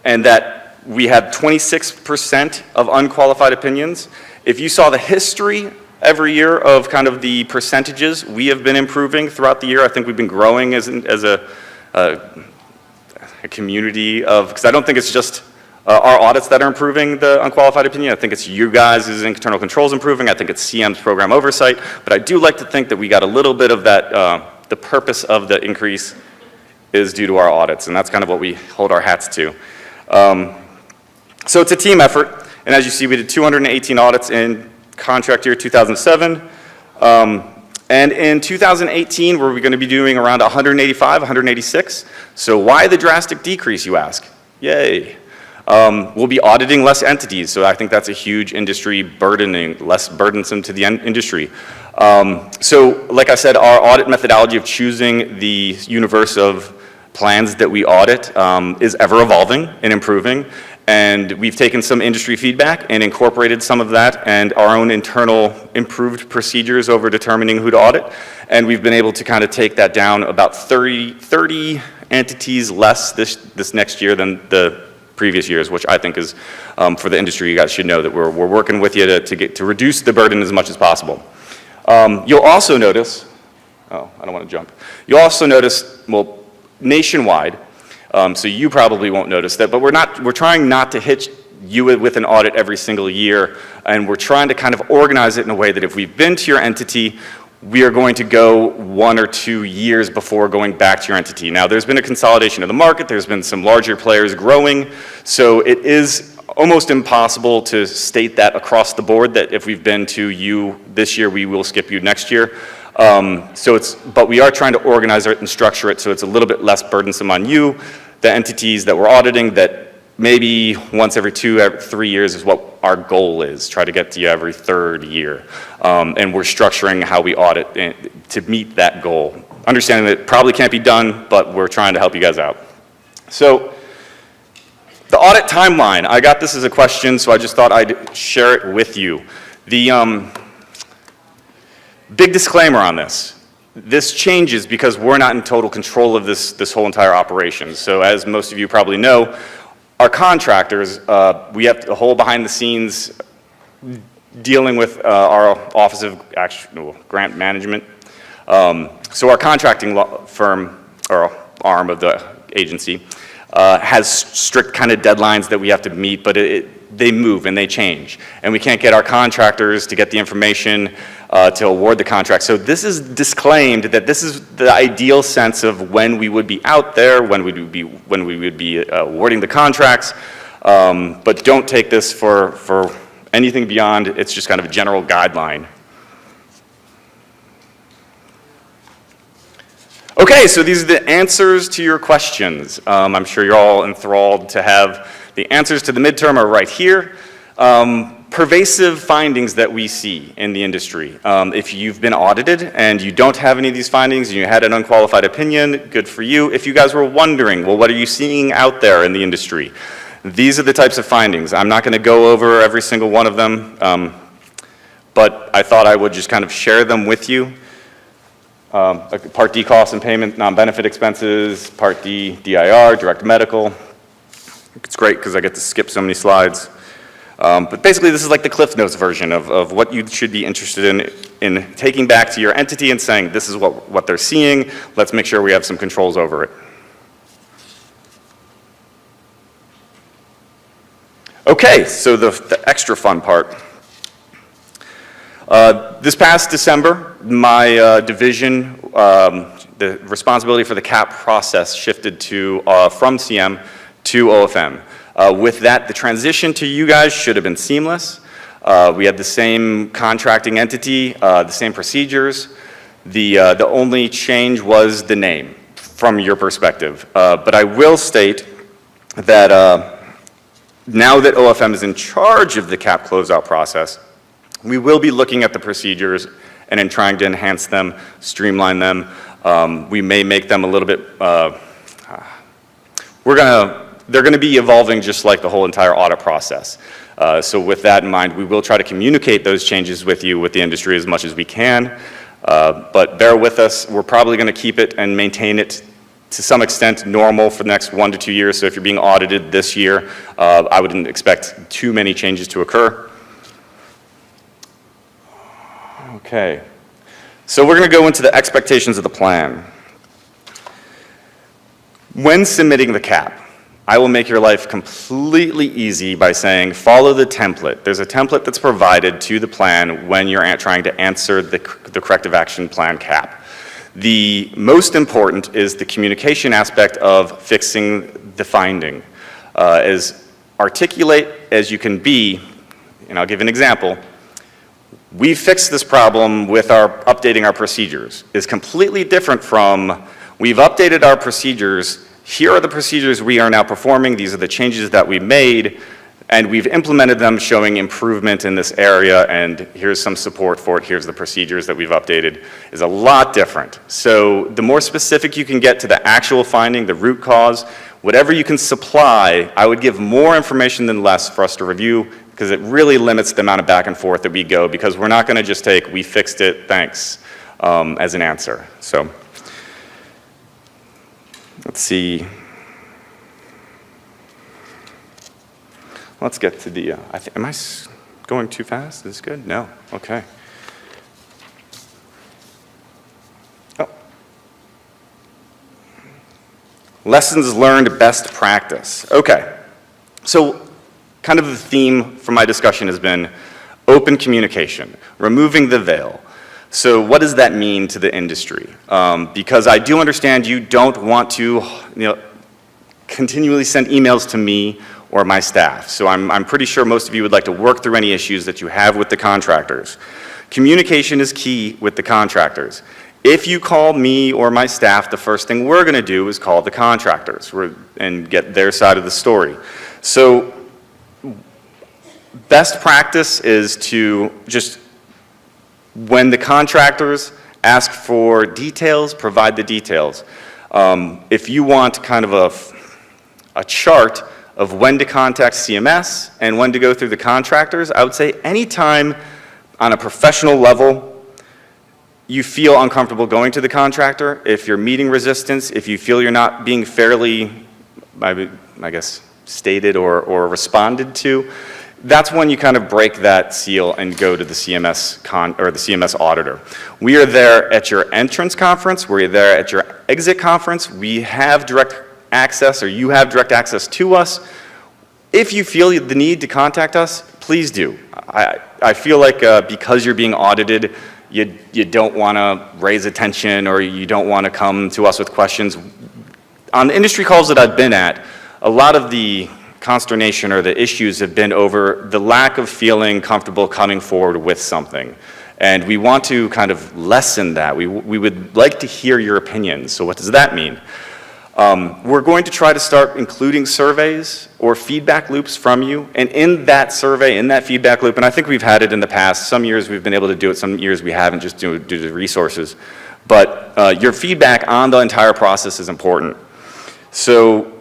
that we had 26% of unqualified opinions. If you saw the history every year of kind of the percentages, we have been improving throughout the year. I think we've been growing as a community of, because I don't think it's just our audits that are improving the unqualified opinion. I think it's you guys' internal controls improving. I think it's CM's program oversight. But I do like to think that we got a little bit of that, the purpose of the increase is due to our audits, and that's kind of what we hold our hats to. So it's a team effort. And as you see, we did 218 audits in contract year 2007. And in 2018, we're going to be doing around 185, 186. So why the drastic decrease, you ask? Yay. We'll be auditing less entities, so I think that's a huge industry burdening, less burdensome to the industry. So like I said, our audit methodology of choosing the universe of plans that we audit is ever evolving and improving. And we've taken some industry feedback and incorporated some of that and our own internal improved procedures over determining who to audit. And we've been able to kind of take that down about 30 entities less this next year than the previous years, which I think is, for the industry, you guys should know that we're working with you to reduce the burden as much as possible. You'll also notice, I don't want to jump. You'll also notice, well, nationwide, so you probably won't notice that, but we're trying not to hit you with an audit every single year, and we're trying to kind of organize it in a way that if we've been to your entity, we are going to go 1 or 2 years before going back to your entity. Now, there's been a consolidation of the market, there's been some larger players growing, so it is almost impossible to state that across the board, that if we've been to you this year, we will skip you next year. But we are trying to organize it and structure it so it's a little bit less burdensome on you, the entities that we're auditing, that maybe once every 3 years is what our goal is, try to get to you every 3rd year. And we're structuring how we audit to meet that goal. Understanding that it probably can't be done, but we're trying to help you guys out. So the audit timeline, I got this as a question, so I just thought I'd share it with you. The big disclaimer on this. This changes because we're not in total control of this whole entire operation. So as most of you probably know, our contractors, we have a whole behind the scenes dealing with our Office of Grant Management. So our contracting firm, or arm of the agency, has strict kind of deadlines that we have to meet, but they move and they change. And we can't get our contractors to get the information to award the contract. So this is disclaimed that this is the ideal sense of when we would be out there, when we would be awarding the contracts. But don't take this for anything beyond. It's just kind of a general guideline. Okay, so these are the answers to your questions. I'm sure you're all enthralled to have the answers to the midterm are right here. Pervasive findings that we see in the industry. If you've been audited and you don't have any of these findings and you had an unqualified opinion, good for you. If you guys were wondering, well, what are you seeing out there in the industry? These are the types of findings. I'm not going to go over every single one of them, but I thought I would just kind of share them with you. Part D costs and payment, non-benefit expenses, Part D, DIR, direct medical. It's great because I get to skip so many slides. But basically this is like the Cliff Notes version of what you should be interested in taking back to your entity and saying this is what they're seeing, let's make sure we have some controls over it. Okay, so the extra fun part. This past December, my division, the responsibility for the CAP process shifted from CM to OFM. With that, the transition to you guys should have been seamless. We had the same contracting entity, the same procedures. The only change was the name from your perspective. But I will state that now that OFM is in charge of the CAP closeout process, We will be looking at the procedures and in trying to enhance them, streamline them. We may make them a little bit, they're gonna be evolving just like the whole entire audit process. So with that in mind, we will try to communicate those changes with you, with the industry as much as we can. But bear with us, we're probably gonna keep it and maintain it to some extent normal for the next 1 to 2 years. So if you're being audited this year, I wouldn't expect too many changes to occur. Okay, so we're gonna go into the expectations of the plan. When submitting the CAP, I will make your life completely easy by saying, follow the template. There's a template that's provided to the plan when you're trying to answer the corrective action plan CAP. The most important is the communication aspect of fixing the finding. As articulate as you can be, and I'll give an example, we fixed this problem with updating our procedures, is completely different from, we've updated our procedures, here are the procedures we are now performing, these are the changes that we made, and we've implemented them showing improvement in this area, and here's some support for it, here's the procedures that we've updated, is a lot different. So the more specific you can get to the actual finding, the root cause, whatever you can supply, I would give more information than less for us to review, because it really limits the amount of back and forth that we go, because we're not gonna just take, we fixed it, thanks, as an answer. So, let's see. Let's get to the, am I going too fast? Is this good? No, okay. Oh. Lessons learned, best practice. Okay, so kind of the theme for my discussion has been open communication, removing the veil. So what does that mean to the industry? Because I do understand you don't want to, continually send emails to me or my staff. So I'm pretty sure most of you would like to work through any issues that you have with the contractors. Communication is key with the contractors. If you call me or my staff, the first thing we're gonna do is call the contractors and get their side of the story. So best practice is to just, when the contractors ask for details, provide the details. If you want kind of a chart of when to contact CMS and when to go through the contractors, I would say anytime on a professional level you feel uncomfortable going to the contractor, if you're meeting resistance, if you feel you're not being fairly, I guess, stated or responded to, that's when you kind of break that seal and go to the CMS or the CMS auditor. We are there at your entrance conference, we're there at your exit conference, we have direct access, or you have direct access to us. If you feel the need to contact us, please do. I feel like because you're being audited, you don't want to raise attention or you don't want to come to us with questions. On the industry calls that I've been at, a lot of the consternation or the issues have been over the lack of feeling comfortable coming forward with something. And we want to kind of lessen that. We would like to hear your opinions. So what does that mean? We're going to try to start including surveys or feedback loops from you. And in that survey, in that feedback loop, and I think we've had it in the past, some years we've been able to do it, some years we haven't, just due to the resources. But your feedback on the entire process is important. So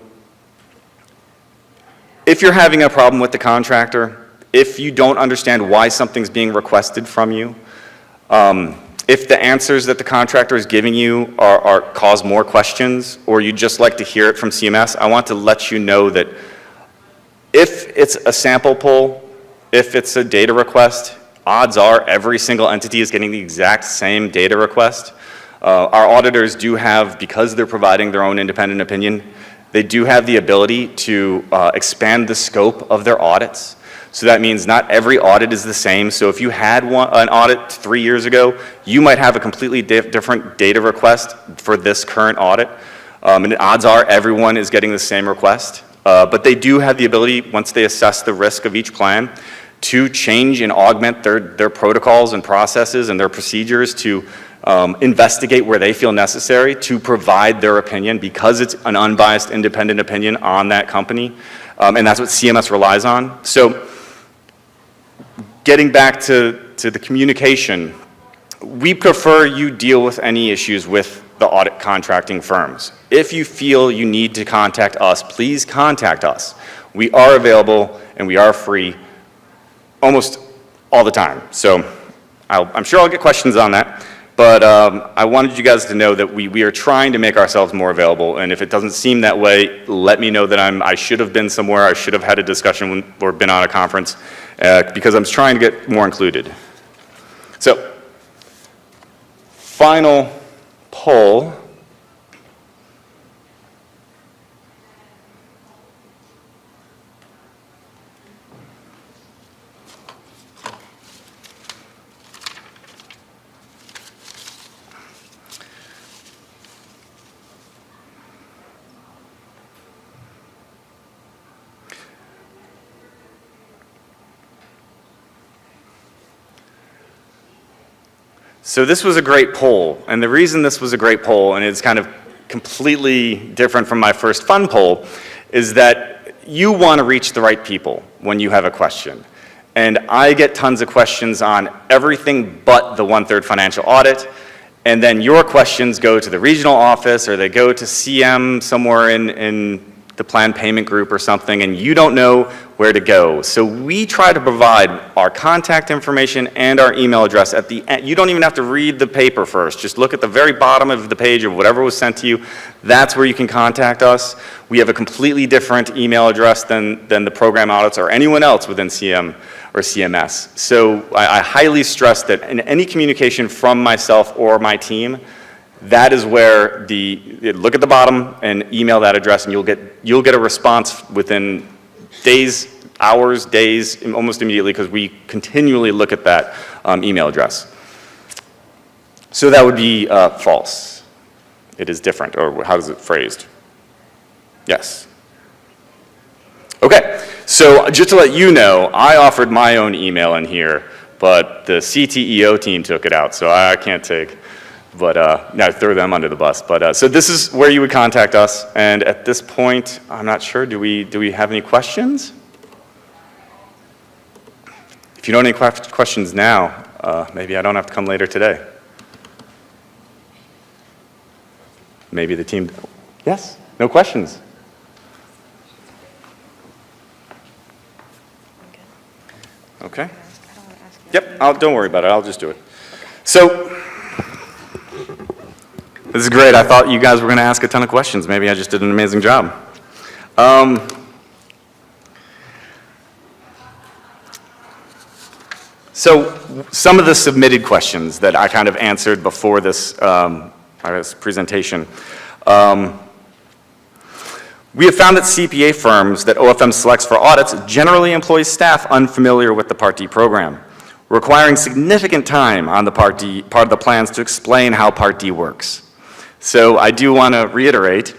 if you're having a problem with the contractor, if you don't understand why something's being requested from you, if the answers that the contractor is giving you cause more questions, or you'd just like to hear it from CMS, I want to let you know that if it's a sample poll, if it's a data request, odds are every single entity is getting the exact same data request. Our auditors do have, because they're providing their own independent opinion, they do have the ability to expand the scope of their audits. So that means not every audit is the same. So if you had an audit 3 years ago, you might have a completely different data request for this current audit. And the odds are everyone is getting the same request. But they do have the ability, once they assess the risk of each plan, to change and augment their protocols and processes and their procedures to investigate where they feel necessary to provide their opinion, because it's an unbiased independent opinion on that company. And that's what CMS relies on. So getting back to to the communication, we prefer you deal with any issues with the audit contracting firms. If you feel you need to contact us, please contact us. We are available and we are free almost all the time. So I'm sure I'll get questions on that, but I wanted you guys to know that we are trying to make ourselves more available, and if it doesn't seem that way, let me know that I should have been somewhere, I should have had a discussion or been on a conference, because I'm trying to get more included. So, final poll. So this was a great poll, and the reason this was a great poll, and it's kind of completely different from my first fun poll, is that you want to reach the right people when you have a question. And I get tons of questions on everything but the 1/3 financial audit, and then your questions go to the regional office or they go to CM somewhere in the planned payment group or something, and you don't know where to go. So we try to provide our contact information and our email address at the end. You don't even have to read the paper first. Just look at the very bottom of the page of whatever was sent to you. That's where you can contact us. We have a completely different email address than the program audits or anyone else within CM or CMS. So I highly stress that in any communication from myself or my team, that is where look at the bottom and email that address, and you'll get a response within days, hours, days, almost immediately, because we continually look at that email address. So that would be false. It is different, or how is it phrased? Yes. Okay, so just to let you know, I offered my own email in here, but the CTEO team took it out, so I can't take. But I throw them under the bus. But so this is where you would contact us. And at this point, I'm not sure. Do we have any questions? If you don't have any questions now, maybe I don't have to come later today. Maybe the team. Yes. No questions. Okay. Yep. Don't worry about it. I'll just do it. So. This is great. I thought you guys were going to ask a ton of questions. Maybe I just did an amazing job. So some of the submitted questions that I kind of answered before this presentation. We have found that CPA firms that OFM selects for audits generally employ staff unfamiliar with the Part D program, requiring significant time on the part of the plans to explain how Part D works. So I do want to reiterate,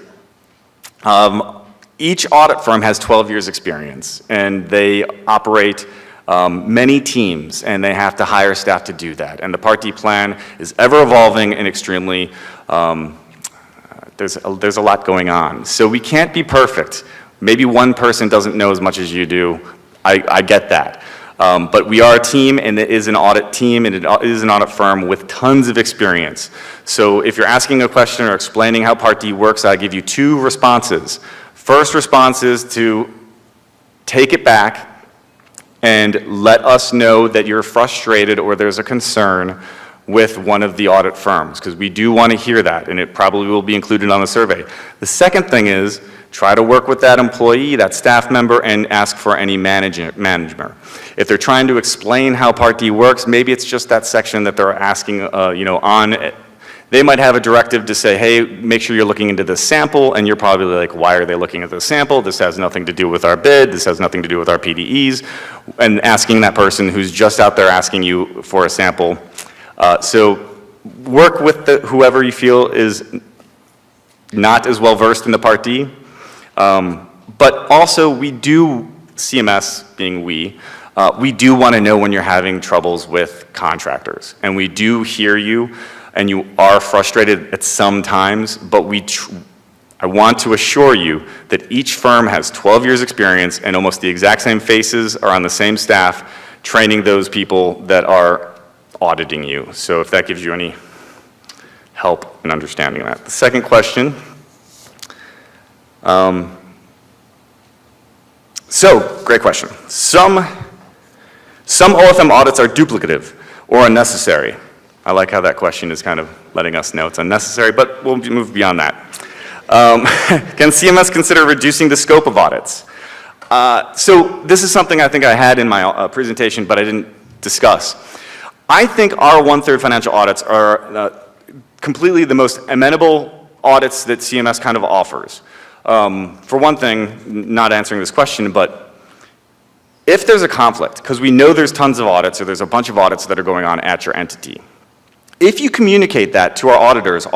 each audit firm has 12 years experience, and they operate many teams, and they have to hire staff to do that. And the Part D plan is ever evolving and extremely, there's a lot going on. So we can't be perfect. Maybe one person doesn't know as much as you do. I get that. But we are a team, and it is an audit team, and it is an audit firm with tons of experience. So if you're asking a question or explaining how Part D works, I give you two responses. First response is to take it back and let us know that you're frustrated or there's a concern with one of the audit firms, because we do want to hear that, and it probably will be included on the survey. The second thing is try to work with that employee, that staff member, and ask for any management. If they're trying to explain how Part D works, maybe it's just that section that they're asking, on. They might have a directive to say, hey, make sure you're looking into this sample, and you're probably like, why are they looking at this sample? This has nothing to do with our bid. This has nothing to do with our PDEs. And asking that person who's just out there asking you for a sample. So work with whoever you feel is not as well versed in the Part D. But also we do, CMS being we do want to know when you're having troubles with contractors. And we do hear you, and you are frustrated at some times, but I want to assure you that each firm has 12 years experience and almost the exact same faces are on the same staff training those people that are auditing you. So if that gives you any help in understanding that. The second question. Great question. Some OFM audits are duplicative or unnecessary. I like how that question is kind of letting us know it's unnecessary, but we'll move beyond that. Can CMS consider reducing the scope of audits? So this is something I think I had in my presentation, but I didn't discuss. I think our 1/3 financial audits are completely the most amenable audits that CMS kind of offers. For one thing, not answering this question, but if there's a conflict, because we know there's tons of audits or there's a bunch of audits that are going on at your entity, if you communicate that to our auditors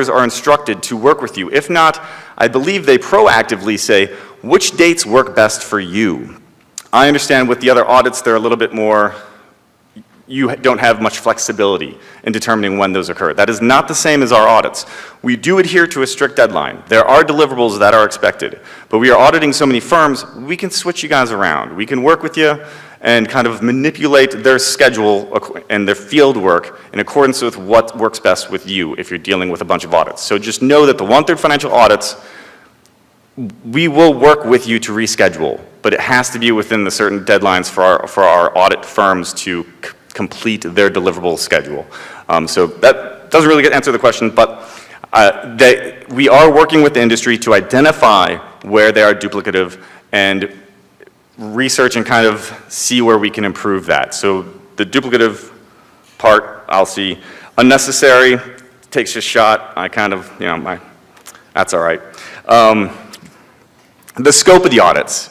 are instructed to work with you. If not, I believe they proactively say, which dates work best for you? I understand with the other audits, they're a little bit more, you don't have much flexibility in determining when those occur. That is not the same as our audits. We do adhere to a strict deadline. There are deliverables that are expected, but we are auditing so many firms, we can switch you guys around. We can work with you and kind of manipulate their schedule and their field work in accordance with what works best with you if you're dealing with a bunch of audits. So just know that the 1/3 financial audits, we will work with you to reschedule, but it has to be within the certain deadlines for our audit firms to complete their deliverable schedule. So that doesn't really answer the question, but we are working with the industry to identify where they are duplicative and research and kind of see where we can improve that. So the duplicative part, I'll see. Unnecessary, takes a shot. I kind of, that's all right. The scope of the audits.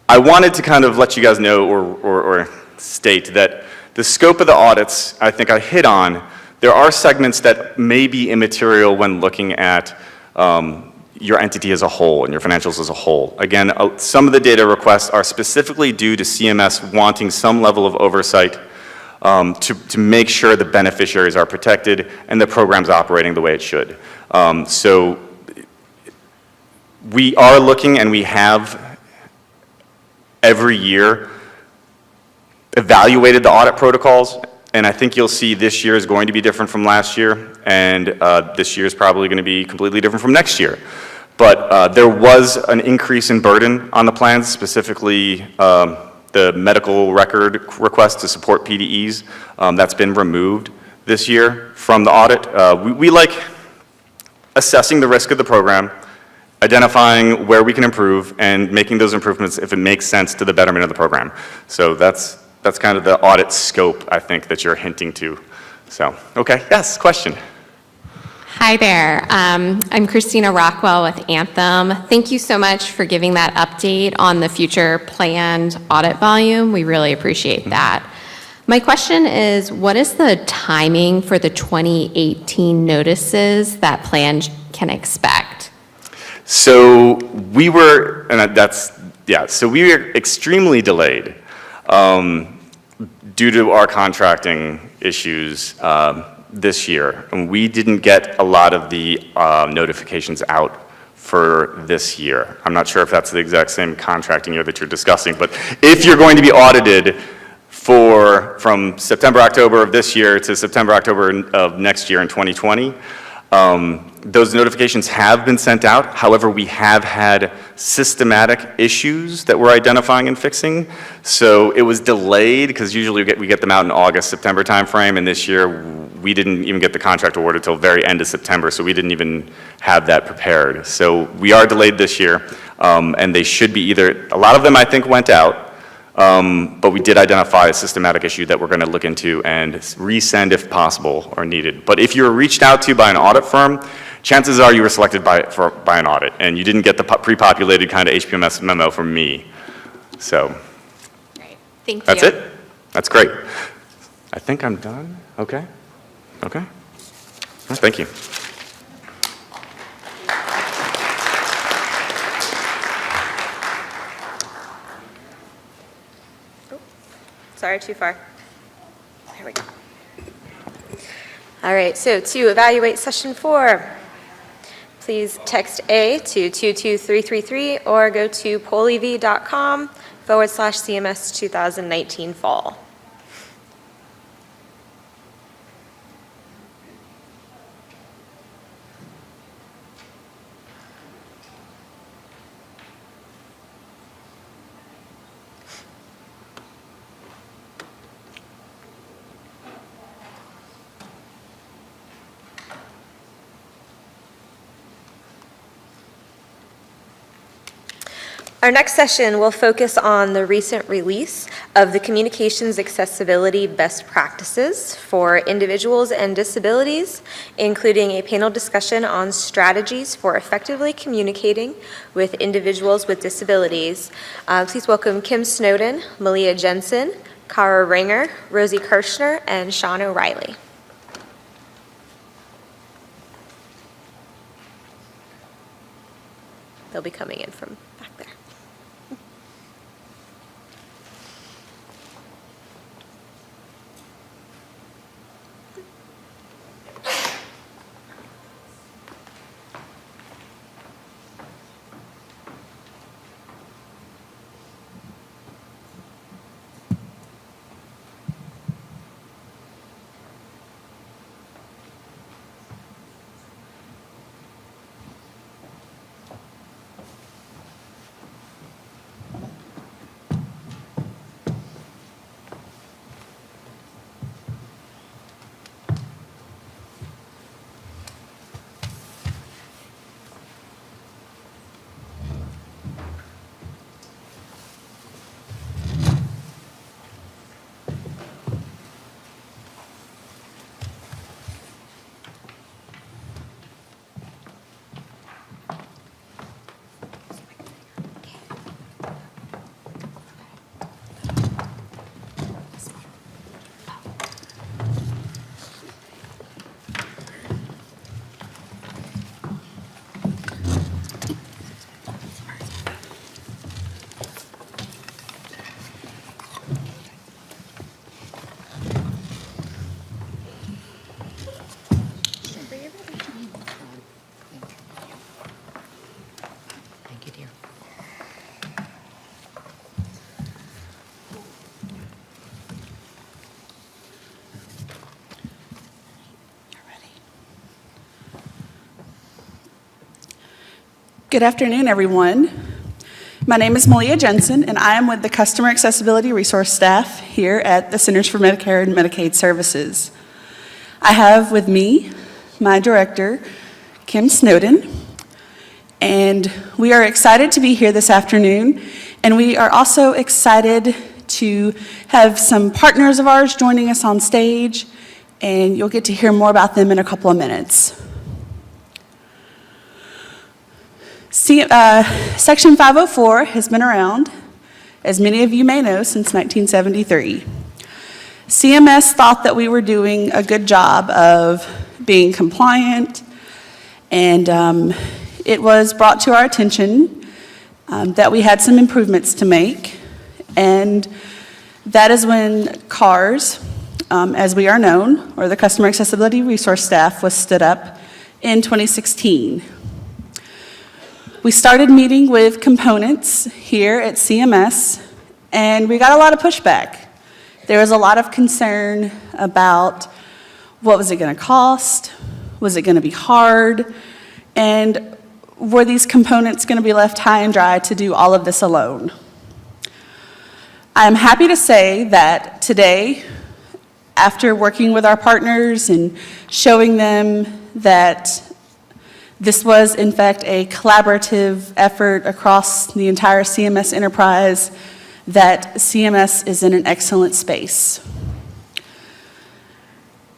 I wanted to kind of let you guys know or state that the scope of the audits, I think I hit on, there are segments that may be immaterial when looking at your entity as a whole and your financials as a whole. Again, some of the data requests are specifically due to CMS wanting some level of oversight to make sure the beneficiaries are protected and the program's operating the way it should. So we are looking, and we have every year evaluated the audit protocols, and I think you'll see this year is going to be different from last year, and this year is probably going to be completely different from next year. But there was an increase in burden on the plans, specifically the medical record request to support PDEs. That's been removed this year from the audit. We like assessing the risk of the program, identifying where we can improve, and making those improvements if it makes sense to the betterment of the program. So that's kind of the audit scope, I think, that you're hinting to. So, okay, yes, question. Hi there. I'm Christina Rockwell with Anthem. Thank you so much for giving that update on the future planned audit volume. We really appreciate that. My question is, what is the timing for the 2018 notices that plans can expect? So we were, so we were extremely delayed due to our contracting issues this year. And we didn't get a lot of the notifications out for this year. I'm not sure if that's the exact same contracting year that you're discussing, but if you're going to be audited from September, October of this year to September, October of next year in 2020, those notifications have been sent out. However, we have had systematic issues that we're identifying and fixing. So it was delayed because usually we get them out in August, September timeframe, and this year we didn't even get the contract awarded until very end of September, so we didn't even have that prepared. So we are delayed this year, and they should be either, a lot of them I think went out, but we did identify a systematic issue that we're going to look into and resend if possible or needed. But if you were reached out to by an audit firm, chances are you were selected by an audit and you didn't get the pre-populated kind of HPMS memo from me. So Great. Thank you. that's it. That's great. I think I'm done. Okay. Okay. Thank you. Sorry, too far. There we go. All right, so to evaluate session 4, please text A to 22333 or go to pollev.com/CMS 2019 fall. Our next session will focus on the recent release of the Communications Accessibility Best Practices for Individuals and Disabilities, including a panel discussion on strategies for effectively communicating with individuals with disabilities. Please welcome Kim Snowden, Malia Jensen, Kara Ringer, Rosie Kirshner, and Sean O'Reilly. They'll be coming in from back there. Good afternoon, everyone. My name is Malia Jensen, and I am with the Customer Accessibility Resource staff here at the Centers for Medicare and Medicaid Services. I have with me my director, Kim Snowden, and we are excited to be here this afternoon, and we are also excited to have some partners of ours joining us on stage, and you'll get to hear more about them in a couple of minutes. Section 504 has been around, as many of you may know, since 1973. CMS thought that we were doing a good job of being compliant, and it was brought to our attention that we had some improvements to make, and that is when CARS, as we are known, or the Customer Accessibility Resource Staff, was stood up in 2016. We started meeting with components here at CMS, and we got a lot of pushback. There was a lot of concern about what was it going to cost, was it going to be hard, and were these components going to be left high and dry to do all of this alone? I'm happy to say that today, after working with our partners and showing them that this was, in fact, a collaborative effort across the entire CMS enterprise, that CMS is in an excellent space.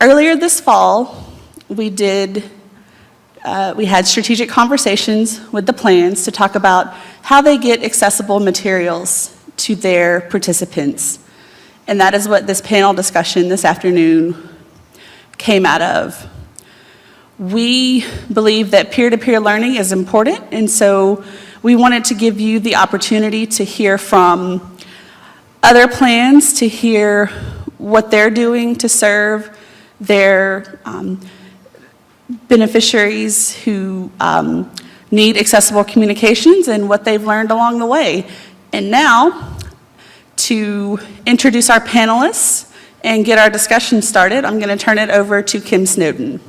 Earlier this fall, we had strategic conversations with the plans to talk about how they get accessible materials to their participants. And that is what this panel discussion this afternoon came out of. We believe that peer-to-peer learning is important, and so we wanted to give you the opportunity to hear from other plans, to hear what they're doing to serve their beneficiaries who need accessible communications and what they've learned along the way. And now, to introduce our panelists and get our discussion started, I'm going to turn it over to Kim Snowden.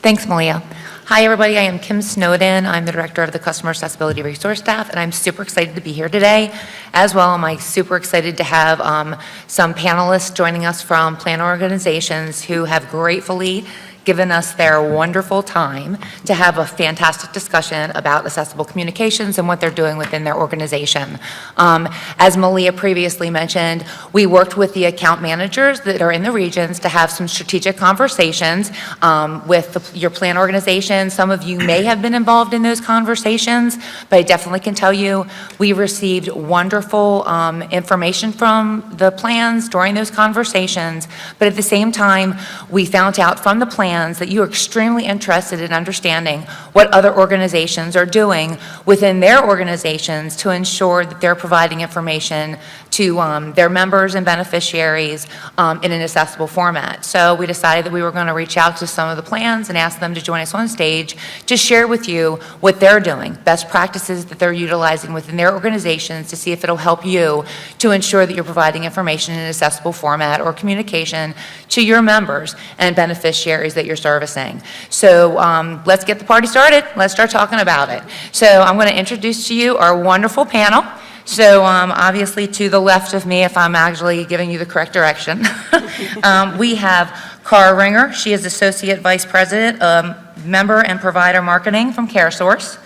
Thanks, Malia. Hi, everybody. I am Kim Snowden. I'm the Director of the Customer Accessibility Resource Staff, and I'm super excited to be here today. As well, I'm super excited to have some panelists joining us from plan organizations who have gratefully given us their wonderful time to have a fantastic discussion about accessible communications and what they're doing within their organization. As Malia previously mentioned, we worked with the account managers that are in the regions to have some strategic conversations with your plan organization. Some of you may have been involved in those conversations, but I definitely can tell you we received wonderful information from the plans during those conversations, but at the same time, we found out from the plans that you are extremely interested in understanding what other organizations are doing within their organizations to ensure that they're providing information to their members and beneficiaries in an accessible format. So we decided that we were going to reach out to some of the plans and ask them to join us on stage to share with you what they're doing, best practices that they're utilizing within their organizations to see if it'll help you to ensure that you're providing information in an accessible format or communication to your members and beneficiaries that you're servicing. So let's get the party started. Let's start talking about it. So I'm going to introduce to you our wonderful panel. So obviously to the left of me, if I'm actually giving you the correct direction, we have Cara Ringer. She is Associate Vice President of Member and Provider Marketing from CareSource.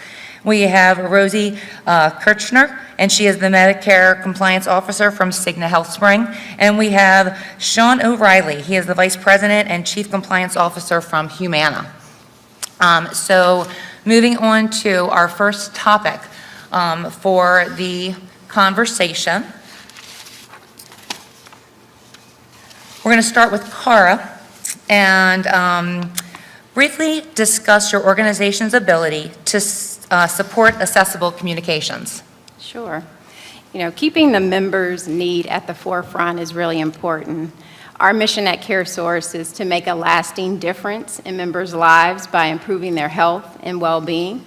We have Rosie Kirchner, and she is the Medicare Compliance Officer from Cigna Health Spring. And we have Sean O'Reilly. He is the Vice President and Chief Compliance Officer from Humana. So moving on to our first topic for the conversation. We're going to start with Cara and briefly discuss your organization's ability to support accessible communications. Sure. You know, keeping the members' need at the forefront is really important. Our mission at CareSource is to make a lasting difference in members' lives by improving their health and well-being.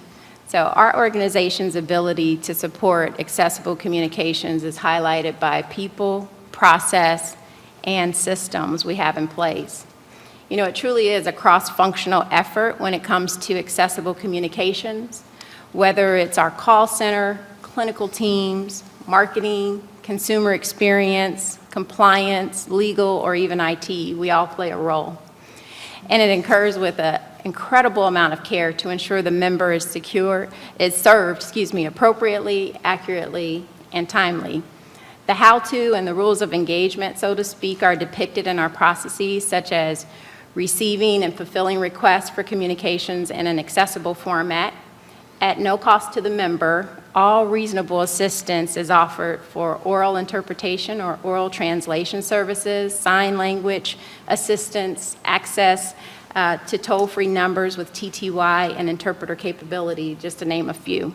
So our organization's ability to support accessible communications is highlighted by people, process, and systems we have in place. You know, it truly is a cross-functional effort when it comes to accessible communications, whether it's our call center, clinical teams, marketing, consumer experience, compliance, legal, or even IT. We all play a role. And it occurs with an incredible amount of care to ensure the member is served appropriately, accurately, and timely. The how-to and the rules of engagement, so to speak, are depicted in our processes, such as receiving and fulfilling requests for communications in an accessible format. At no cost to the member, all reasonable assistance is offered for oral interpretation or oral translation services, sign language assistance, access to toll-free numbers with TTY and interpreter capability, just to name a few.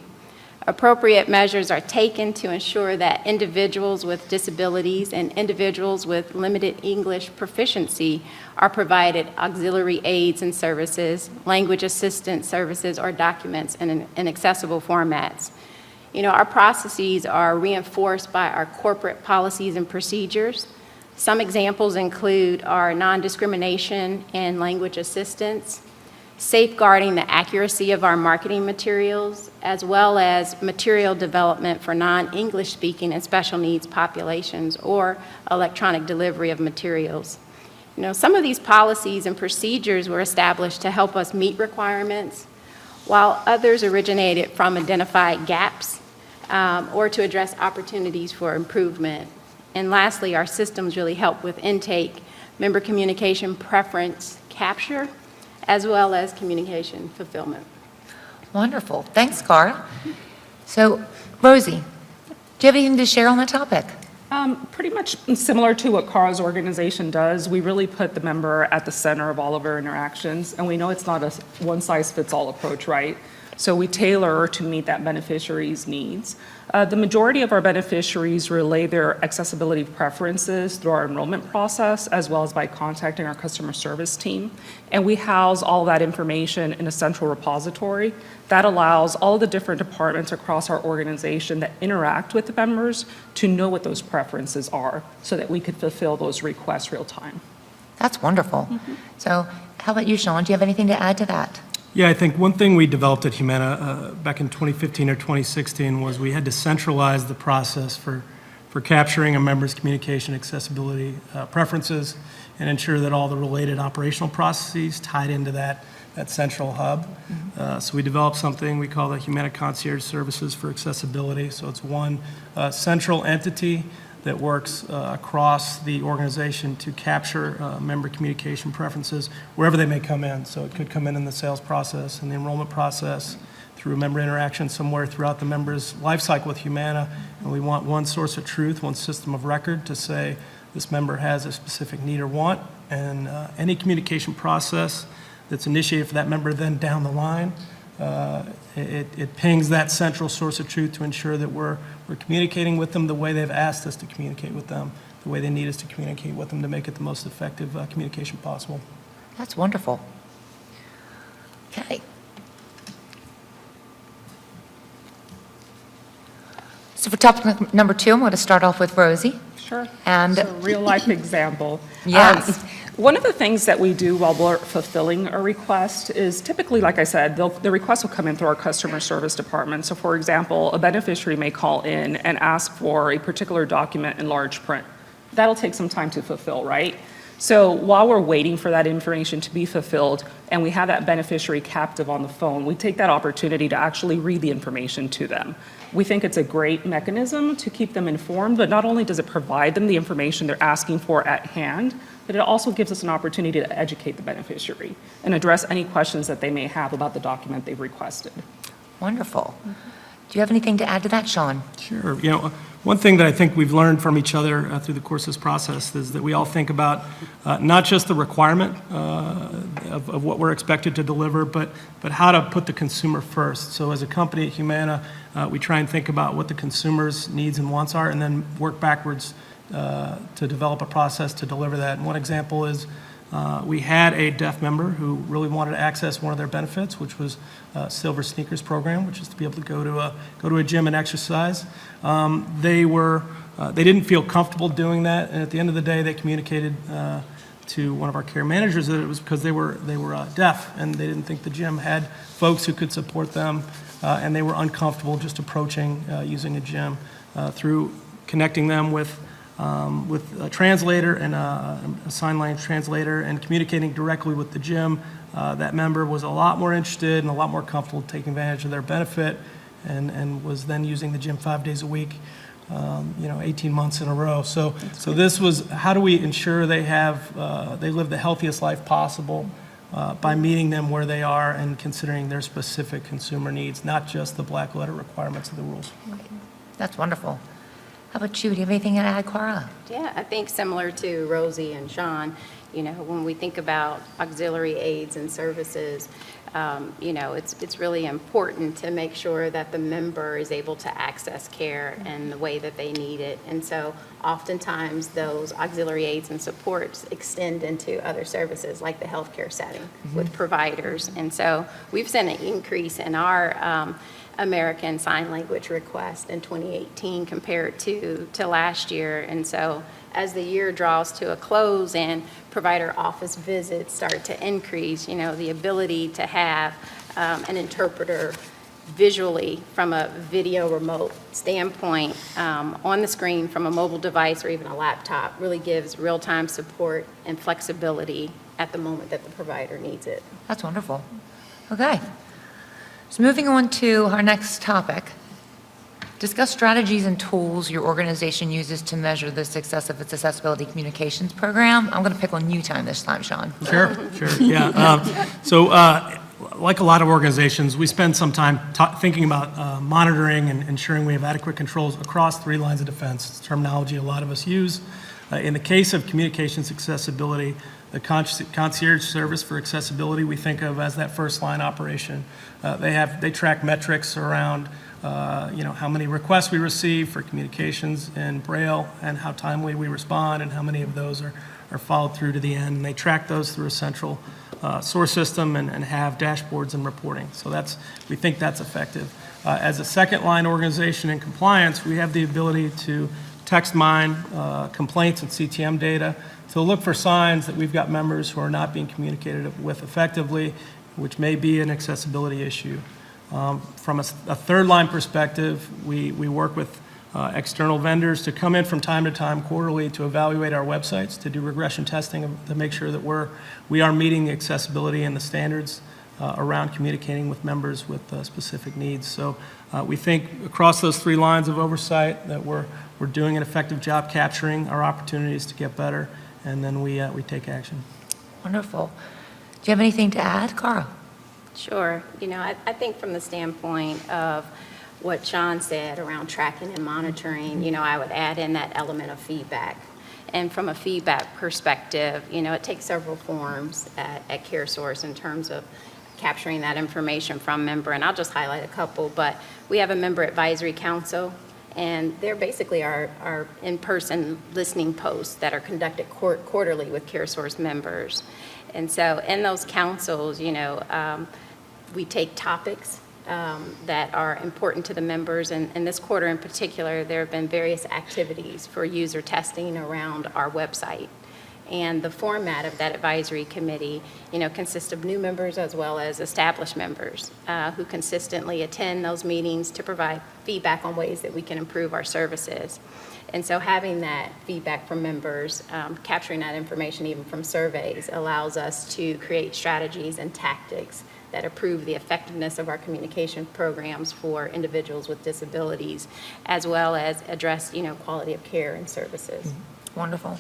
Appropriate measures are taken to ensure that individuals with disabilities and individuals with limited English proficiency are provided auxiliary aids and services, language assistance services, or documents in accessible formats. You know, our processes are reinforced by our corporate policies and procedures. Some examples include our non-discrimination and language assistance, safeguarding the accuracy of our marketing materials, as well as material development for non-English speaking and special needs populations, or electronic delivery of materials. You know, some of these policies and procedures were established to help us meet requirements, while others originated from identified gaps or to address opportunities for improvement. And lastly, our systems really help with intake, member communication preference capture, as well as communication fulfillment. Wonderful. Thanks, Cara. So, Rosie, do you have anything to share on that topic? Pretty much similar to what Cara's organization does. We really put the member at the center of all of our interactions, and we know it's not a one-size-fits-all approach, right? So we tailor to meet that beneficiary's needs. The majority of our beneficiaries relay their accessibility preferences through our enrollment process, as well as by contacting our customer service team. And we house all that information in a central repository that allows all the different departments across our organization that interact with the members to know what those preferences are so that we could fulfill those requests real time. That's wonderful. So how about you, Sean? Do you have anything to add to that? Yeah, I think one thing we developed at Humana back in 2015 or 2016 was we had to centralize the process for capturing a member's communication accessibility preferences and ensure that all the related operational processes tied into that central hub. So we developed something we call the Humana Concierge Services for Accessibility. So it's one central entity that works across the organization to capture member communication preferences wherever they may come in. So it could come in the sales process, in the enrollment process, through member interaction somewhere throughout the member's life cycle with Humana. And we want one source of truth, one system of record to say this member has a specific need or want. And any communication process that's initiated for that member then down the line, it pings that central source of truth to ensure that we're communicating with them the way they've asked us to communicate with them, the way they need us to communicate with them to make it the most effective communication possible. That's wonderful. Okay. So for topic number 2, I'm going to start off with Rosie. Sure. And So real life example. Yes. One of the things that we do while we're fulfilling a request is typically, like I said, the request will come in through our customer service department. So for example, a beneficiary may call in and ask for a particular document in large print. That'll take some time to fulfill, right? So while we're waiting for that information to be fulfilled and we have that beneficiary captive on the phone, we take that opportunity to actually read the information to them. We think it's a great mechanism to keep them informed, but not only does it provide them the information they're asking for at hand, but it also gives us an opportunity to educate the beneficiary and address any questions that they may have about the document they've requested. wonderful. Do you have anything to add to that, Sean? Sure. You know, one thing that I think we've learned from each other through the course of this process is that we all think about not just the requirement of what we're expected to deliver, but how to put the consumer first. So as a company at Humana, we try and think about what the consumer's needs and wants are and then work backwards to develop a process to deliver that. And one example is we had a deaf member who really wanted to access one of their benefits, which was Silver Sneakers program, which is to be able to go to a gym and exercise. They didn't feel comfortable doing that, and at the end of the day, they communicated to one of our care managers that it was because they were deaf and they didn't think the gym had folks who could support them, and they were uncomfortable just approaching using a gym. Through connecting them with a translator and a sign language translator and communicating directly with the gym, that member was a lot more interested and a lot more comfortable taking advantage of their benefit and was then using the gym 5 days a week, 18 months in a row. So this was, how do we ensure they live the healthiest life possible by meeting them where they are and considering their specific consumer needs, not just the black letter requirements of the rules. That's wonderful. How about you? Do you have anything to add, Cara? Yeah, I think similar to Rosie and Sean, when we think about auxiliary aids and services, it's really important to make sure that the member is able to access care in the way that they need it. And so oftentimes those auxiliary aids and supports extend into other services like the healthcare setting with providers. And so we've seen an increase in our American Sign Language request in 2018 compared to last year. And so as the year draws to a close and provider office visits start to increase, the ability to have an interpreter visually from a video remote standpoint on the screen from a mobile device or even a laptop really gives real-time support and flexibility at the moment that the provider needs it. That's wonderful. Okay. So moving on to our next topic, discuss strategies and tools your organization uses to measure the success of its accessibility communications program. I'm going to pick on you this time, Sean. Sure, yeah. Like a lot of organizations, we spend some time thinking about monitoring and ensuring we have adequate controls across 3 lines of defense. It's terminology a lot of us use. In the case of communications accessibility, the concierge service for accessibility we think of as that first line operation. They track metrics around how many requests we receive for communications in Braille and how timely we respond and how many of those are followed through to the end. And they track those through a central source system and have dashboards and reporting. So we think that's effective. As a second line organization in compliance, we have the ability to text mine complaints and CTM data to look for signs that we've got members who are not being communicated with effectively, which may be an accessibility issue. From a third line perspective, we work with external vendors to come in from time to time quarterly to evaluate our websites, to do regression testing to make sure that we are meeting the accessibility and the standards around communicating with members with specific needs. So we think across those three lines of oversight that we're doing an effective job capturing our opportunities to get better, and then we take action. Wonderful. Do you have anything to add, Cara? Sure. I think from the standpoint of what Sean said around tracking and monitoring, I would add in that element of feedback. And from a feedback perspective, it takes several forms at CareSource in terms of capturing that information from member. And I'll just highlight a couple, but we have a member advisory council, and they're basically our in-person listening posts that are conducted quarterly with CareSource members. And so in those councils, we take topics that are important to the members. And this quarter in particular, there have been various activities for user testing around our website. And the format of that advisory committee, consists of new members as well as established members who consistently attend those meetings to provide feedback on ways that we can improve our services. And so having that feedback from members, capturing that information even from surveys, allows us to create strategies and tactics that improve the effectiveness of our communication programs for individuals with disabilities, as well as address, quality of care and services. Wonderful.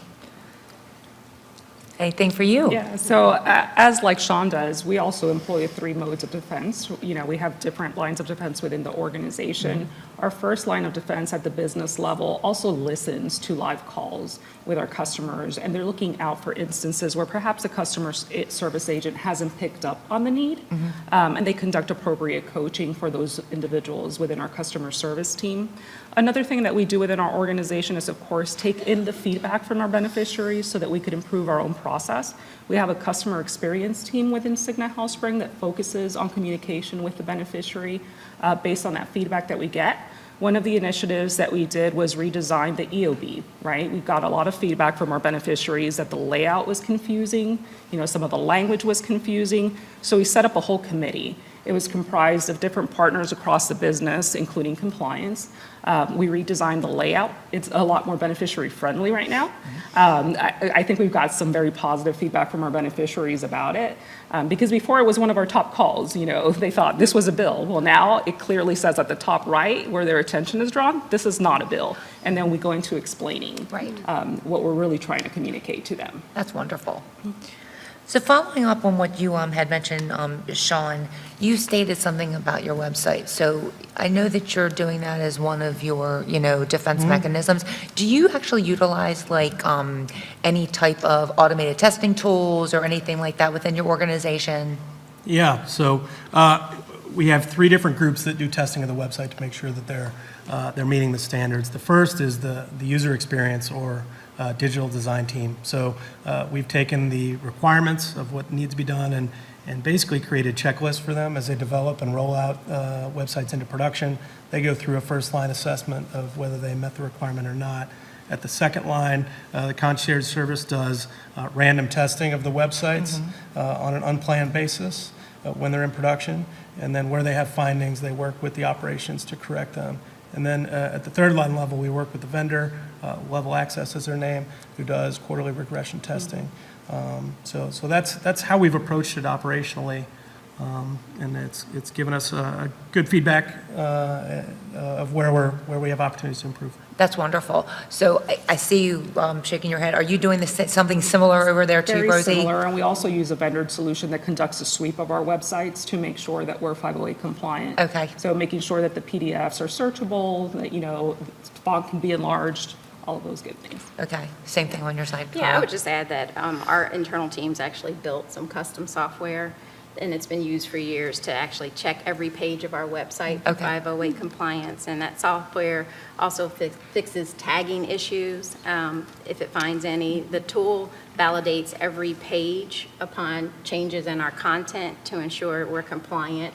Anything for you? Yeah, so as like Sean does, we also employ 3 modes of defense. We have different lines of defense within the organization. Our first line of defense at the business level also listens to live calls with our customers, and they're looking out for instances where perhaps a customer service agent hasn't picked up on the need, and they conduct appropriate coaching for those individuals within our customer service team. Another thing that we do within our organization is, of course, take in the feedback from our beneficiaries so that we could improve our own process. We have a customer experience team within Cigna Health Spring that focuses on communication with the beneficiary based on that feedback that we get. One of the initiatives that we did was redesign the EOB, right? We got a lot of feedback from our beneficiaries that the layout was confusing, some of the language was confusing. So we set up a whole committee. It was comprised of different partners across the business, including compliance. We redesigned the layout. It's a lot more beneficiary friendly right now. I think we've got some very positive feedback from our beneficiaries about it. Because before it was one of our top calls, they thought this was a bill. Well, now it clearly says at the top right where their attention is drawn, this is not a bill. And then we go into explaining what we're really trying to communicate to them. That's wonderful. So following up on what you had mentioned, Sean, you stated something about your website. So I know that you're doing that as one of your, defense mechanisms. Do you actually utilize any type of automated testing tools or anything like that within your organization? Yeah, so we have 3 different groups that do testing of the website to make sure that they're meeting the standards. The first is the user experience or digital design team. So we've taken the requirements of what needs to be done and basically created checklists for them as they develop and roll out websites into production. They go through a first line assessment of whether they met the requirement or not. At the second line, the concierge service does random testing of the websites on an unplanned basis when they're in production. And then where they have findings, they work with the operations to correct them. And then at the third line level, we work with the vendor, Level Access is their name, who does quarterly regression testing. So that's how we've approached it operationally. And it's given us a good feedback of where we have opportunities to improve. That's wonderful. So I see you shaking your head. Are you doing something similar over there too, Very Rosie? similar, and we also use a vendor solution that conducts a sweep of our websites to make sure that we're 508 compliant. Okay. So making sure that the PDFs are searchable, that, font can be enlarged, all of those good things. Okay, same thing on your side, Yeah, I Carl? would just add that our internal teams actually built some custom software, and it's been used for years to actually check every page of our website for Okay. 508 compliance. And that software also fixes tagging issues if it finds any. The tool validates every page upon changes in our content to ensure we're compliant.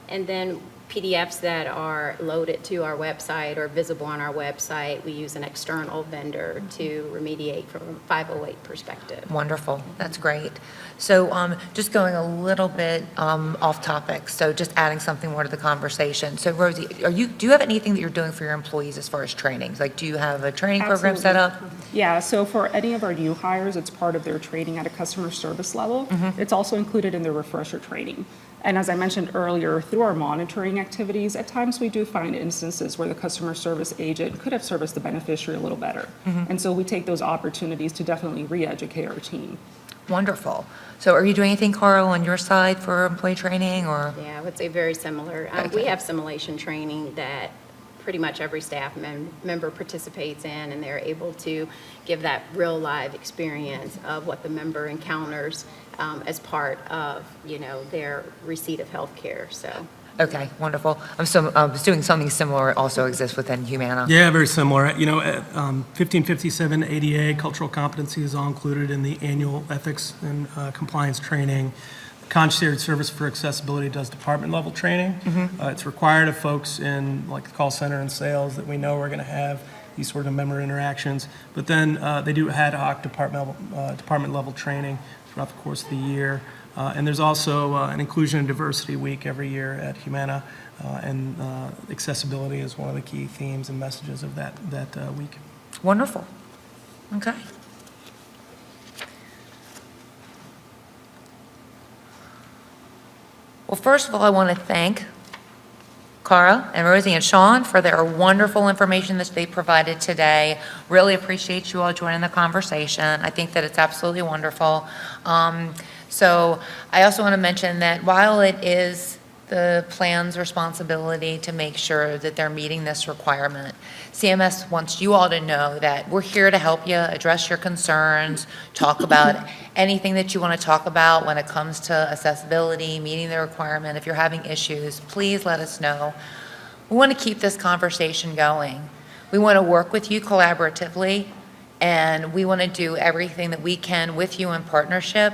And then PDFs that are loaded to our website or visible on our website, we use an external vendor to remediate from a 508 perspective. Wonderful, that's great. So just going a little bit off topic, so just adding something more to the conversation. So Rosie, do you have anything that you're doing for your employees as far as trainings? Like, do you have a training program set up? Yeah, so for any of our new hires, it's part of their training at a customer service level. It's also included in their refresher training. And as I mentioned earlier, through our monitoring activities, at times we do find instances where the customer service agent could have serviced the beneficiary a little better. And so we take those opportunities to definitely re-educate our team. Wonderful. So are you doing anything, Carl, on your side for employee training, or? Yeah, I would say very similar. We have simulation training that pretty much every staff member participates in, and they're able to give that real live experience of what the member encounters as part of, their receipt of health care, so. Okay, wonderful. I'm doing something similar also exists within Humana. Yeah, very similar. 1557 ADA, cultural competency is all included in the annual ethics and compliance training. Concierge Service for Accessibility does department-level training. It's required of folks in like the call center and sales that we know we're going to have these sort of member interactions. But then they do ad hoc department-level training throughout the course of the year. And there's also an Inclusion and Diversity Week every year at Humana, and accessibility is one of the key themes and messages of that week. Wonderful. Okay. Well, first of all, I want to thank Cara and Rosie and Sean for their wonderful information that they provided today. Really appreciate you all joining the conversation. I think that it's absolutely wonderful. So I also want to mention that while it is the plan's responsibility to make sure that they're meeting this requirement, CMS wants you all to know that we're here to help you address your concerns, talk about anything that you want to talk about when it comes to accessibility, meeting the requirement. If you're having issues, please let us know. We want to keep this conversation going. We want to work with you collaboratively, and we want to do everything that we can with you in partnership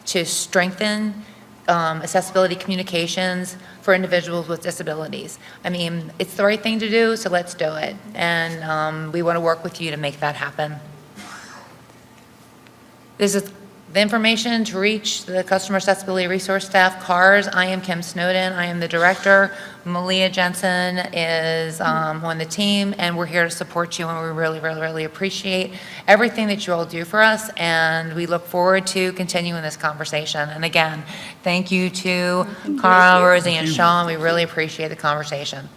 to strengthen accessibility communications for individuals with disabilities. I mean, it's the right thing to do, so let's do it. And we want to work with you to make that happen. This is the information to reach the Customer Accessibility Resource Staff, CARS. I am Kim Snowden. I am the director. Malia Jensen is on the team, and we're here to support you, and we really, really, really appreciate everything that you all do for us, and we look forward to continuing this conversation. And again, thank you to Carl, Rosie, and Sean. We really appreciate the conversation.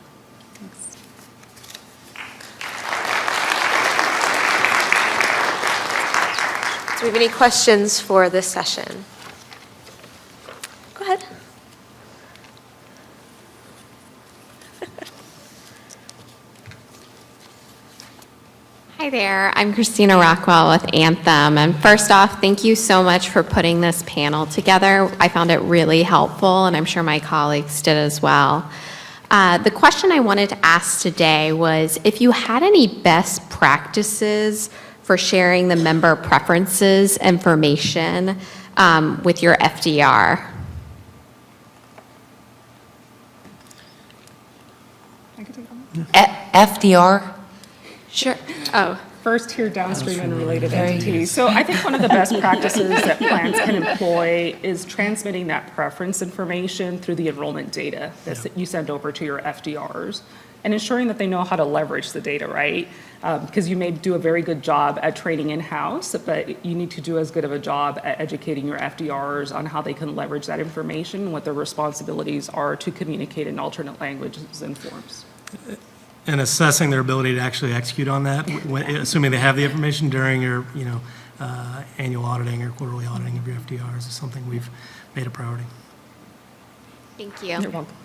Do we have any questions for this session? Go ahead. Hi there, I'm Christina Rockwell with Anthem, and first off, thank you so much for putting this panel together. I found it really helpful, and I'm sure my colleagues did as well. The question I wanted to ask today was if you had any best practices for sharing the member preferences information with your FDR. FDR? Sure. Oh. First tier downstream and related entities. So I think one of the best practices that plans can employ is transmitting that preference information through the enrollment data that you send over to your FDRs, and ensuring that they know how to leverage the data, right? Because you may do a very good job at training in-house, but you need to do as good of a job at educating your FDRs on how they can leverage that information, what their responsibilities are to communicate in alternate languages and forms. And assessing their ability to actually execute on that, assuming they have the information during your, annual auditing or quarterly auditing of your FDRs is something we've made a priority. Thank you. You're welcome.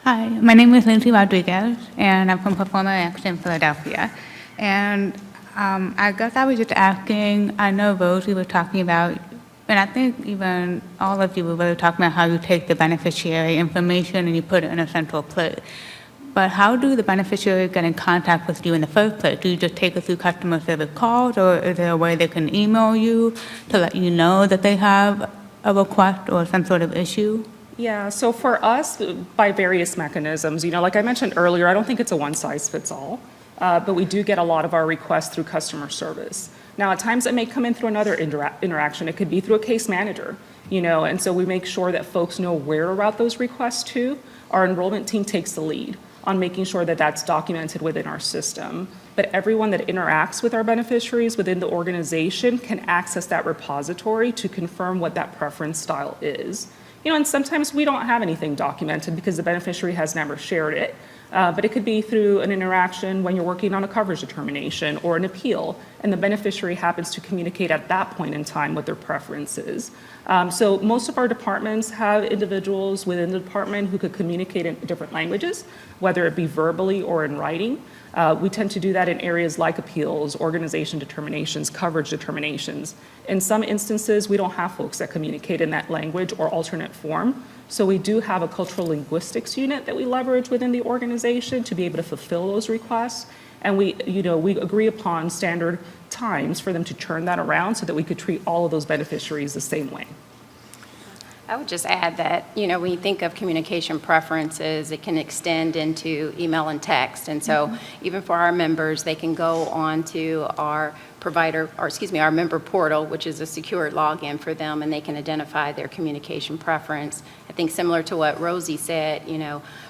Hi, my name is Lindsay Rodriguez, and I'm from Performer Action, Philadelphia. And I guess I was just asking, I know Rosie was talking about, and I think even all of you were really talking about how you take the beneficiary information and you put it in a central place. But how do the beneficiaries get in contact with you in the first place? Do you just take it through customer service calls, or is there a way they can email you to let you know that they have a request or some sort of issue? Yeah, so for us, by various mechanisms, like I mentioned earlier, I don't think it's a one-size-fits-all, but we do get a lot of our requests through customer service. Now, at times it may come in through another interaction. It could be through a case manager, and so we make sure that folks know where to route those requests to. Our enrollment team takes the lead on making sure that that's documented within our system. But everyone that interacts with our beneficiaries within the organization can access that repository to confirm what that preference style is. And sometimes we don't have anything documented because the beneficiary has never shared it. But it could be through an interaction when you're working on a coverage determination or an appeal, and the beneficiary happens to communicate at that point in time what their preference is. So most of our departments have individuals within the department who could communicate in different languages, whether it be verbally or in writing. We tend to do that in areas like appeals, organization determinations, coverage determinations. In some instances, we don't have folks that communicate in that language or alternate form. So we do have a cultural linguistics unit that we leverage within the organization to be able to fulfill those requests. And we agree upon standard times for them to turn that around so that we could treat all of those beneficiaries the same way. I would just add that, when you think of communication preferences, it can extend into email and text. And so even for our members, they can go on to our our member portal, which is a secure login for them, and they can identify their communication preference. I think similar to what Rosie said,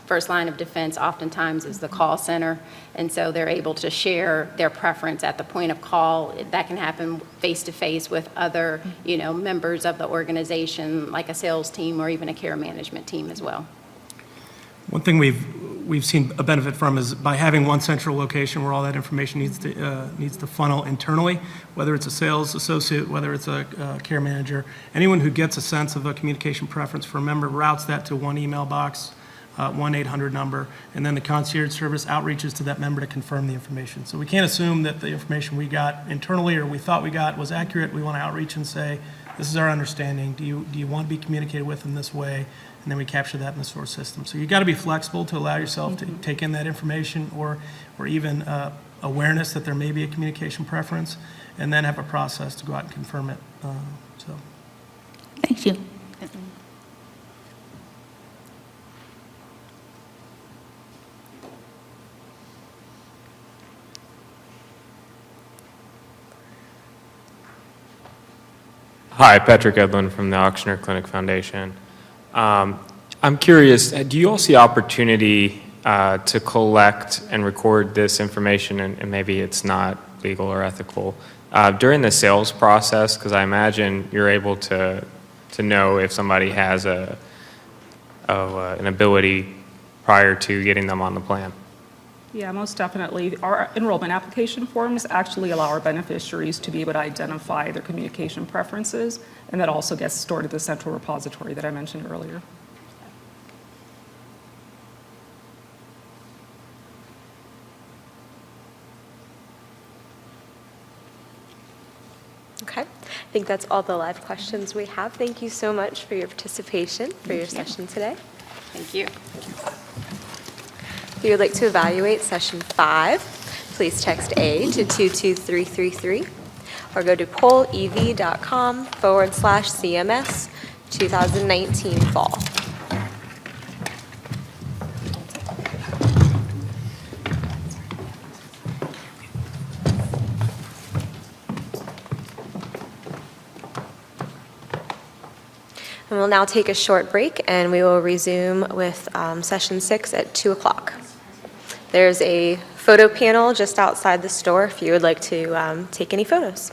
first line of defense oftentimes is the call center. And so they're able to share their preference at the point of call. That can happen face-to-face with other, members of the organization, like a sales team or even a care management team as well. One thing we've seen a benefit from is by having one central location where all that information needs to funnel internally, whether it's a sales associate, whether it's a care manager, anyone who gets a sense of a communication preference for a member routes that to one email box, 1-800 number, and then the concierge service outreaches to that member to confirm the information. So we can't assume that the information we got internally or we thought we got was accurate. We want to outreach and say, this is our understanding. Do you want to be communicated with in this way? And then we capture that in the source system. So you got to be flexible to allow yourself to take in that information or even awareness that there may be a communication preference, and then have a process to go out and confirm it. Thank you. Hi, Patrick Edlin from the Auctioneer Clinic Foundation. I'm curious, do you all see opportunity to collect and record this information, and maybe it's not legal or ethical, during the sales process? Because I imagine you're able to know if somebody has an ability prior to getting them on the plan. Yeah, most definitely. Our enrollment application forms actually allow our beneficiaries to be able to identify their communication preferences, and that also gets stored at the central repository that I mentioned earlier. Okay, I think that's all the live questions we have. Thank you so much for your participation, for your session today. Thank you. If you would like to evaluate session 5, please text A to 22333 or go to pollev.com/CMS 2019 fall. And we'll now take a short break, and we will resume with session 6 at 2 o'clock. There's a photo panel just outside the store if you would like to take any photos.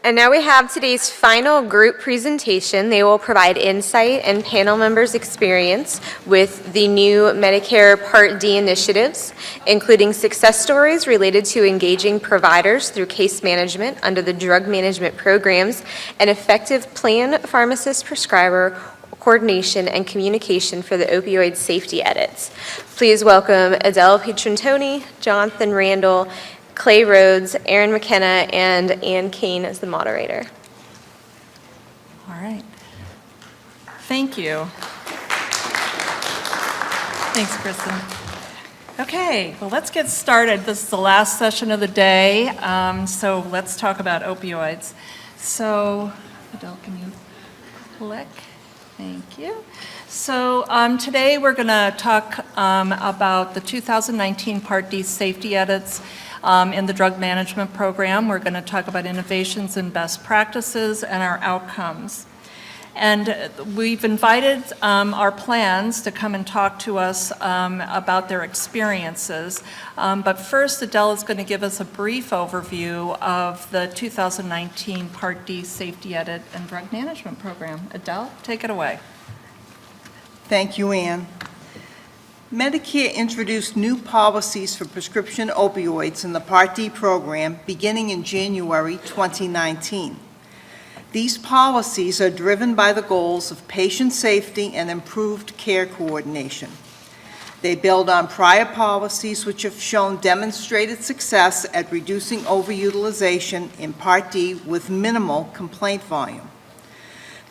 And now we have today's final group presentation. They will provide insight and panel members' experience with the new Medicare Part D initiatives, including success stories related to engaging providers through case management under the drug management programs and effective plan pharmacist prescriber coordination and communication for the opioid safety edits. Please welcome Adele Pietrantoni, Jonathan Randall, Clay Rhodes, Aaron McKenna, and Ann Kane as the moderator. All right. Thank you. Thanks, Kristen. Okay, well, let's get started. This is the last session of the day, so let's talk about opioids. So, Adele, can you click? Thank you. So today we're going to talk about the 2019 Part D safety edits in the drug management program. We're going to talk about innovations and best practices and our outcomes. And we've invited our plans to come and talk to us about their experiences. But first, Adele is going to give us a brief overview of the 2019 Part D safety edit and drug management program. Adele, take it away. Thank you, Ann. Medicare introduced new policies for prescription opioids in the Part D program beginning in January 2019. These policies are driven by the goals of patient safety and improved care coordination. They build on prior policies which have shown demonstrated success at reducing overutilization in Part D with minimal complaint volume.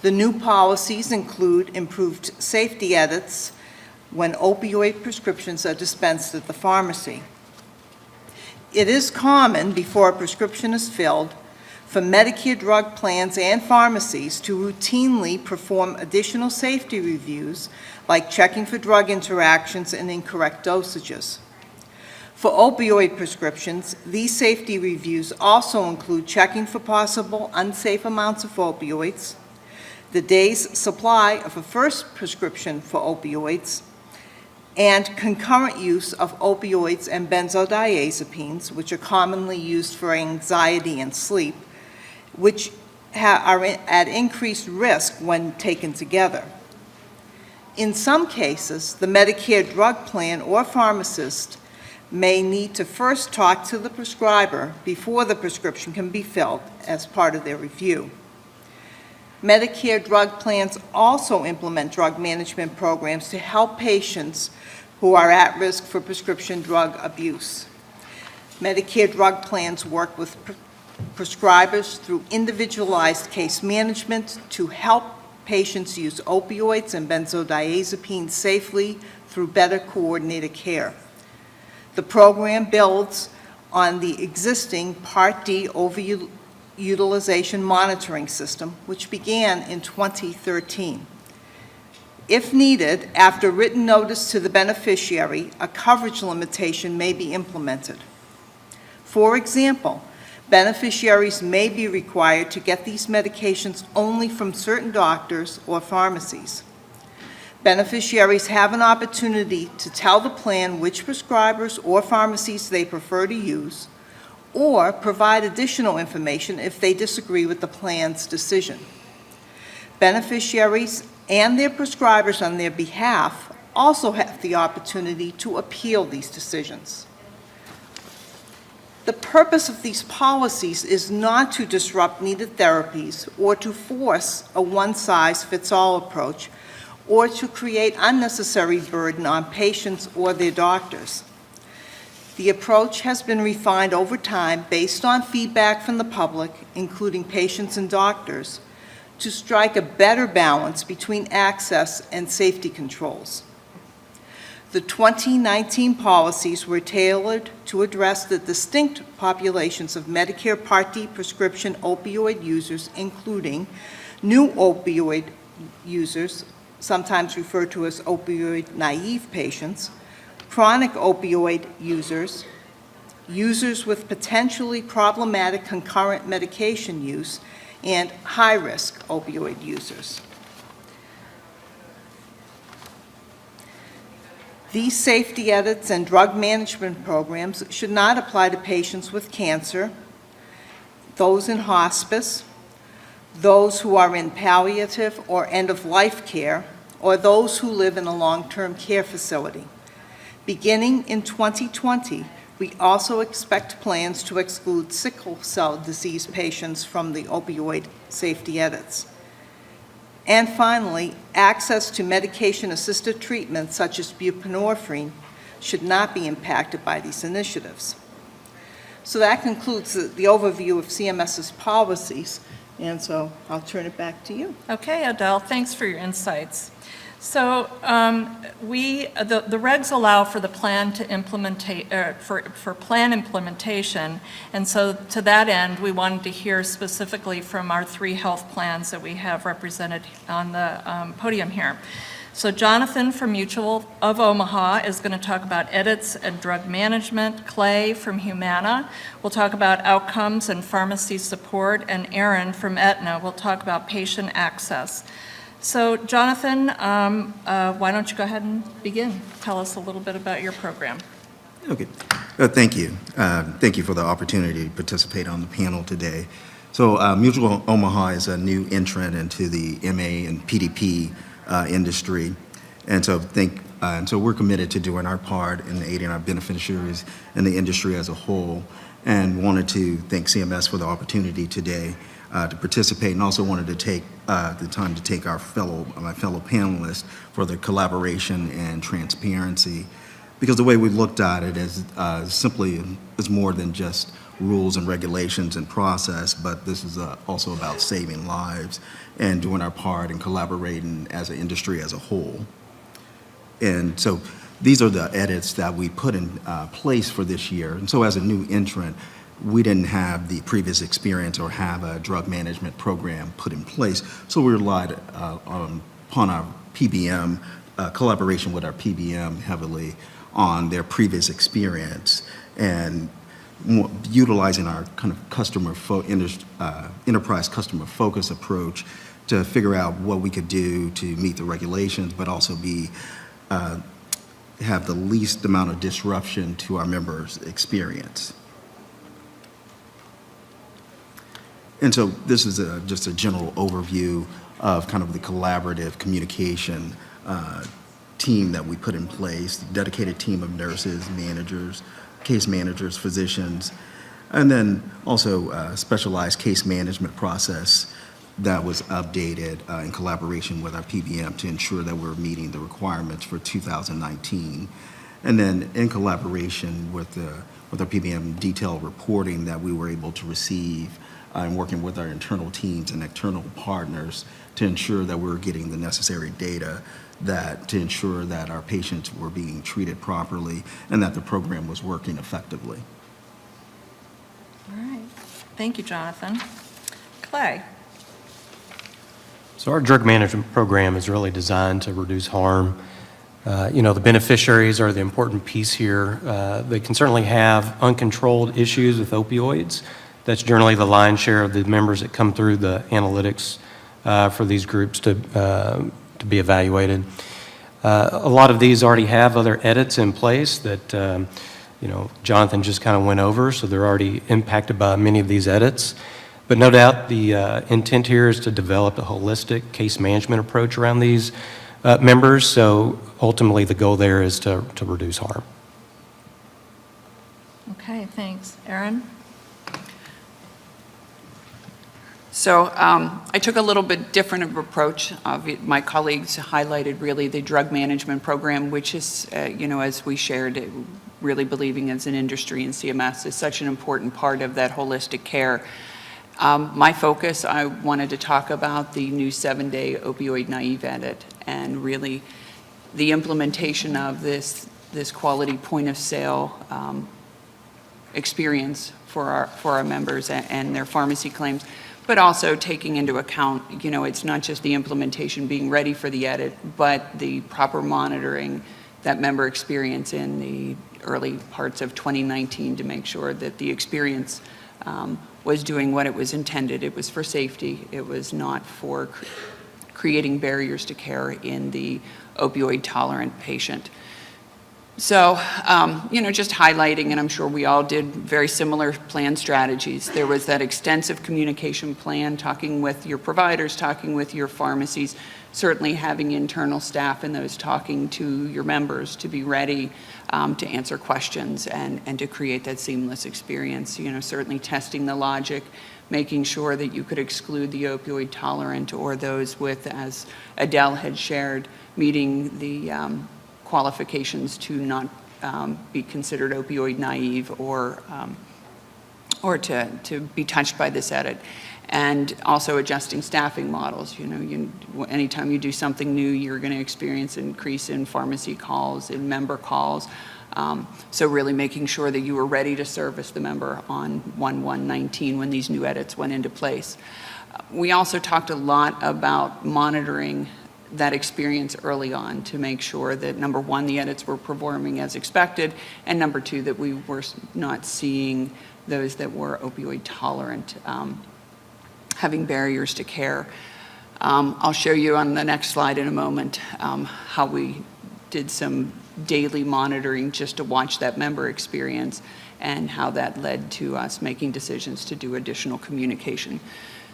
The new policies include improved safety edits when opioid prescriptions are dispensed at the pharmacy. It is common, before a prescription is filled, for Medicare drug plans and pharmacies to routinely perform additional safety reviews, like checking for drug interactions and incorrect dosages. For opioid prescriptions, these safety reviews also include checking for possible unsafe amounts of opioids, the day's supply of a first prescription for opioids, and concurrent use of opioids and benzodiazepines, which are commonly used for anxiety and sleep, which are at increased risk when taken together. In some cases, the Medicare drug plan or pharmacist may need to first talk to the prescriber before the prescription can be filled as part of their review. Medicare drug plans also implement drug management programs to help patients who are at risk for prescription drug abuse. Medicare drug plans work with prescribers through individualized case management to help patients use opioids and benzodiazepines safely through better coordinated care. The program builds on the existing Part D overutilization monitoring system, which began in 2013. If needed, after written notice to the beneficiary, a coverage limitation may be implemented. For example, beneficiaries may be required to get these medications only from certain doctors or pharmacies. Beneficiaries have an opportunity to tell the plan which prescribers or pharmacies they prefer to use, or provide additional information if they disagree with the plan's decision. Beneficiaries and their prescribers on their behalf also have the opportunity to appeal these decisions. The purpose of these policies is not to disrupt needed therapies or to force a one-size-fits-all approach or to create unnecessary burden on patients or their doctors. The approach has been refined over time based on feedback from the public, including patients and doctors, to strike a better balance between access and safety controls. The 2019 policies were tailored to address the distinct populations of Medicare Part D prescription opioid users, including new opioid users, sometimes referred to as opioid-naive patients, chronic opioid users, users with potentially problematic concurrent medication use, and high-risk opioid users. These safety edits and drug management programs should not apply to patients with cancer, those in hospice, those who are in palliative or end-of-life care, or those who live in a long-term care facility. Beginning in 2020, we also expect plans to exclude sickle cell disease patients from the opioid safety edits. And finally, access to medication-assisted treatment such as buprenorphine should not be impacted by these initiatives. So that concludes the overview of CMS's policies, and so I'll turn it back to you. Okay, Adele, thanks for your insights. So the regs allow for the plan to for plan implementation, and so to that end, we wanted to hear specifically from our 3 health plans that we have represented on the podium here. So Jonathan from Mutual of Omaha is going to talk about edits and drug management. Clay from Humana will talk about outcomes and pharmacy support, and Aaron from Aetna will talk about patient access. So Jonathan, why don't you go ahead and begin? Tell us a little bit about your program. Okay, thank you. Thank you for the opportunity to participate on the panel today. So Mutual Omaha is a new entrant into the MA and PDP industry, and so we're committed to doing our part in aiding our beneficiaries and the industry as a whole, and wanted to thank CMS for the opportunity today to participate, and also wanted to take the time to take my fellow panelists for their collaboration and transparency, because the way we looked at it is simply is more than just rules and regulations and process, but this is also about saving lives and doing our part and collaborating as an industry as a whole. And so these are the edits that we put in place for this year. And so as a new entrant, we didn't have the previous experience or have a drug management program put in place, so we relied upon our PBM, collaboration with our PBM heavily on their previous experience, and utilizing our kind of enterprise customer focus approach to figure out what we could do to meet the regulations, but also have the least amount of disruption to our members' experience. And so this is just a general overview of kind of the collaborative communication team that we put in place, dedicated team of nurses, managers, case managers, physicians, and then also a specialized case management process that was updated in collaboration with our PBM to ensure that we're meeting the requirements for 2019. And then in collaboration with our PBM, detailed reporting that we were able to receive and working with our internal teams and external partners to ensure that we're getting the necessary data to ensure that our patients were being treated properly and that the program was working effectively. All right. Thank you, Jonathan. Clay. So our drug management program is really designed to reduce harm. The beneficiaries are the important piece here. They can certainly have uncontrolled issues with opioids. That's generally the lion's share of the members that come through the analytics for these groups to be evaluated. A lot of these already have other edits in place that Jonathan just kind of went over, so they're already impacted by many of these edits. But no doubt the intent here is to develop a holistic case management approach around these members, so ultimately the goal there is to reduce harm. Okay, thanks. Aaron? So I took a little bit different of approach. My colleagues highlighted really the drug management program, which is, as we shared, really believing as an industry in CMS is such an important part of that holistic care. My focus, I wanted to talk about the new 7-day opioid naive edit and really the implementation of this quality point of sale experience for our members and their pharmacy claims, but also taking into account, it's not just the implementation being ready for the edit, but the proper monitoring that member experience in the early parts of 2019 to make sure that the experience was doing what it was intended. It was for safety. It was not for creating barriers to care in the opioid tolerant patient. So, just highlighting, and I'm sure we all did very similar plan strategies. There was that extensive communication plan, talking with your providers, talking with your pharmacies, certainly having internal staff in those talking to your members to be ready to answer questions and to create that seamless experience. Certainly testing the logic, making sure that you could exclude the opioid tolerant or those with, as Adele had shared, meeting the qualifications to not be considered opioid naive or to be touched by this edit. And also adjusting staffing models. Anytime you do something new, you're going to experience an increase in pharmacy calls, in member calls. So really making sure that you were ready to service the member on 1/1/19 when these new edits went into place. We also talked a lot about monitoring that experience early on to make sure that, number one, the edits were performing as expected, and number two, that we were not seeing those that were opioid tolerant having barriers to care. I'll show you on the next slide in a moment how we did some daily monitoring just to watch that member experience and how that led to us making decisions to do additional communication.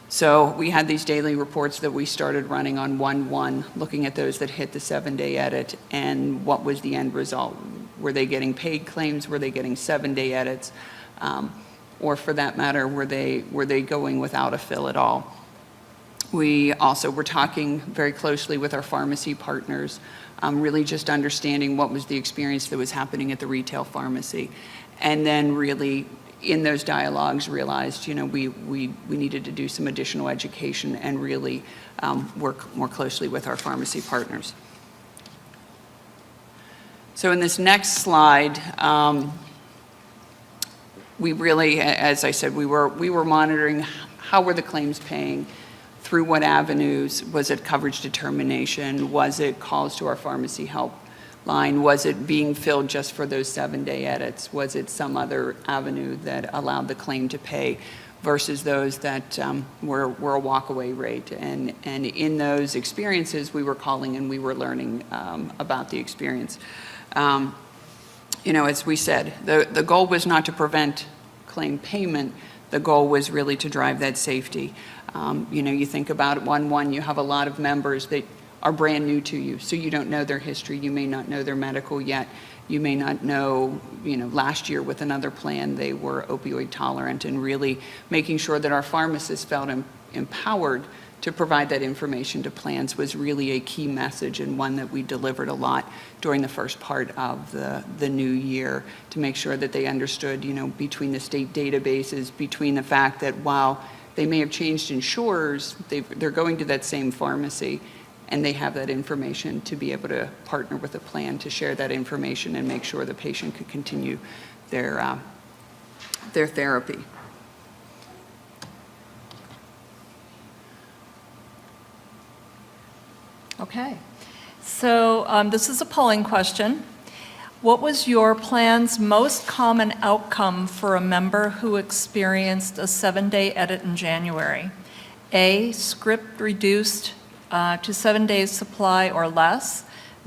So we had these daily reports that we started running on 1/1, looking at those that hit the 7-day edit and what was the end result. Were they getting paid claims? Were they getting 7-day edits? Or for that matter, were they going without a fill at all? We also were talking very closely with our pharmacy partners, really just understanding what was the experience that was happening at the retail pharmacy. And then really in those dialogues realized, we needed to do some additional education and really work more closely with our pharmacy partners. So in this next slide, we really, as I said, we were monitoring how were the claims paying, through what avenues. Was it coverage determination? Was it calls to our pharmacy help line? Was it being filled just for those 7-day edits? Was it some other avenue that allowed the claim to pay versus those that were a walkaway rate? And in those experiences, we were calling and we were learning about the experience. As we said, the goal was not to prevent claim payment. The goal was really to drive that safety. You think about it, 1/1, you have a lot of members that are brand new to you, so you don't know their history. You may not know their medical yet. You may not know, last year with another plan, they were opioid tolerant, and really making sure that our pharmacists felt empowered to provide that information to plans was really a key message, and one that we delivered a lot during the first part of the new year to make sure that they understood, between the state databases, between the fact that while they may have changed insurers, they're going to that same pharmacy, and they have that information to be able to partner with a plan to share that information and make sure the patient could continue their therapy. Okay, so this is a polling question. What was your plan's most common outcome for a member who experienced a 7-day edit in January? A, script reduced to 7 days supply or less.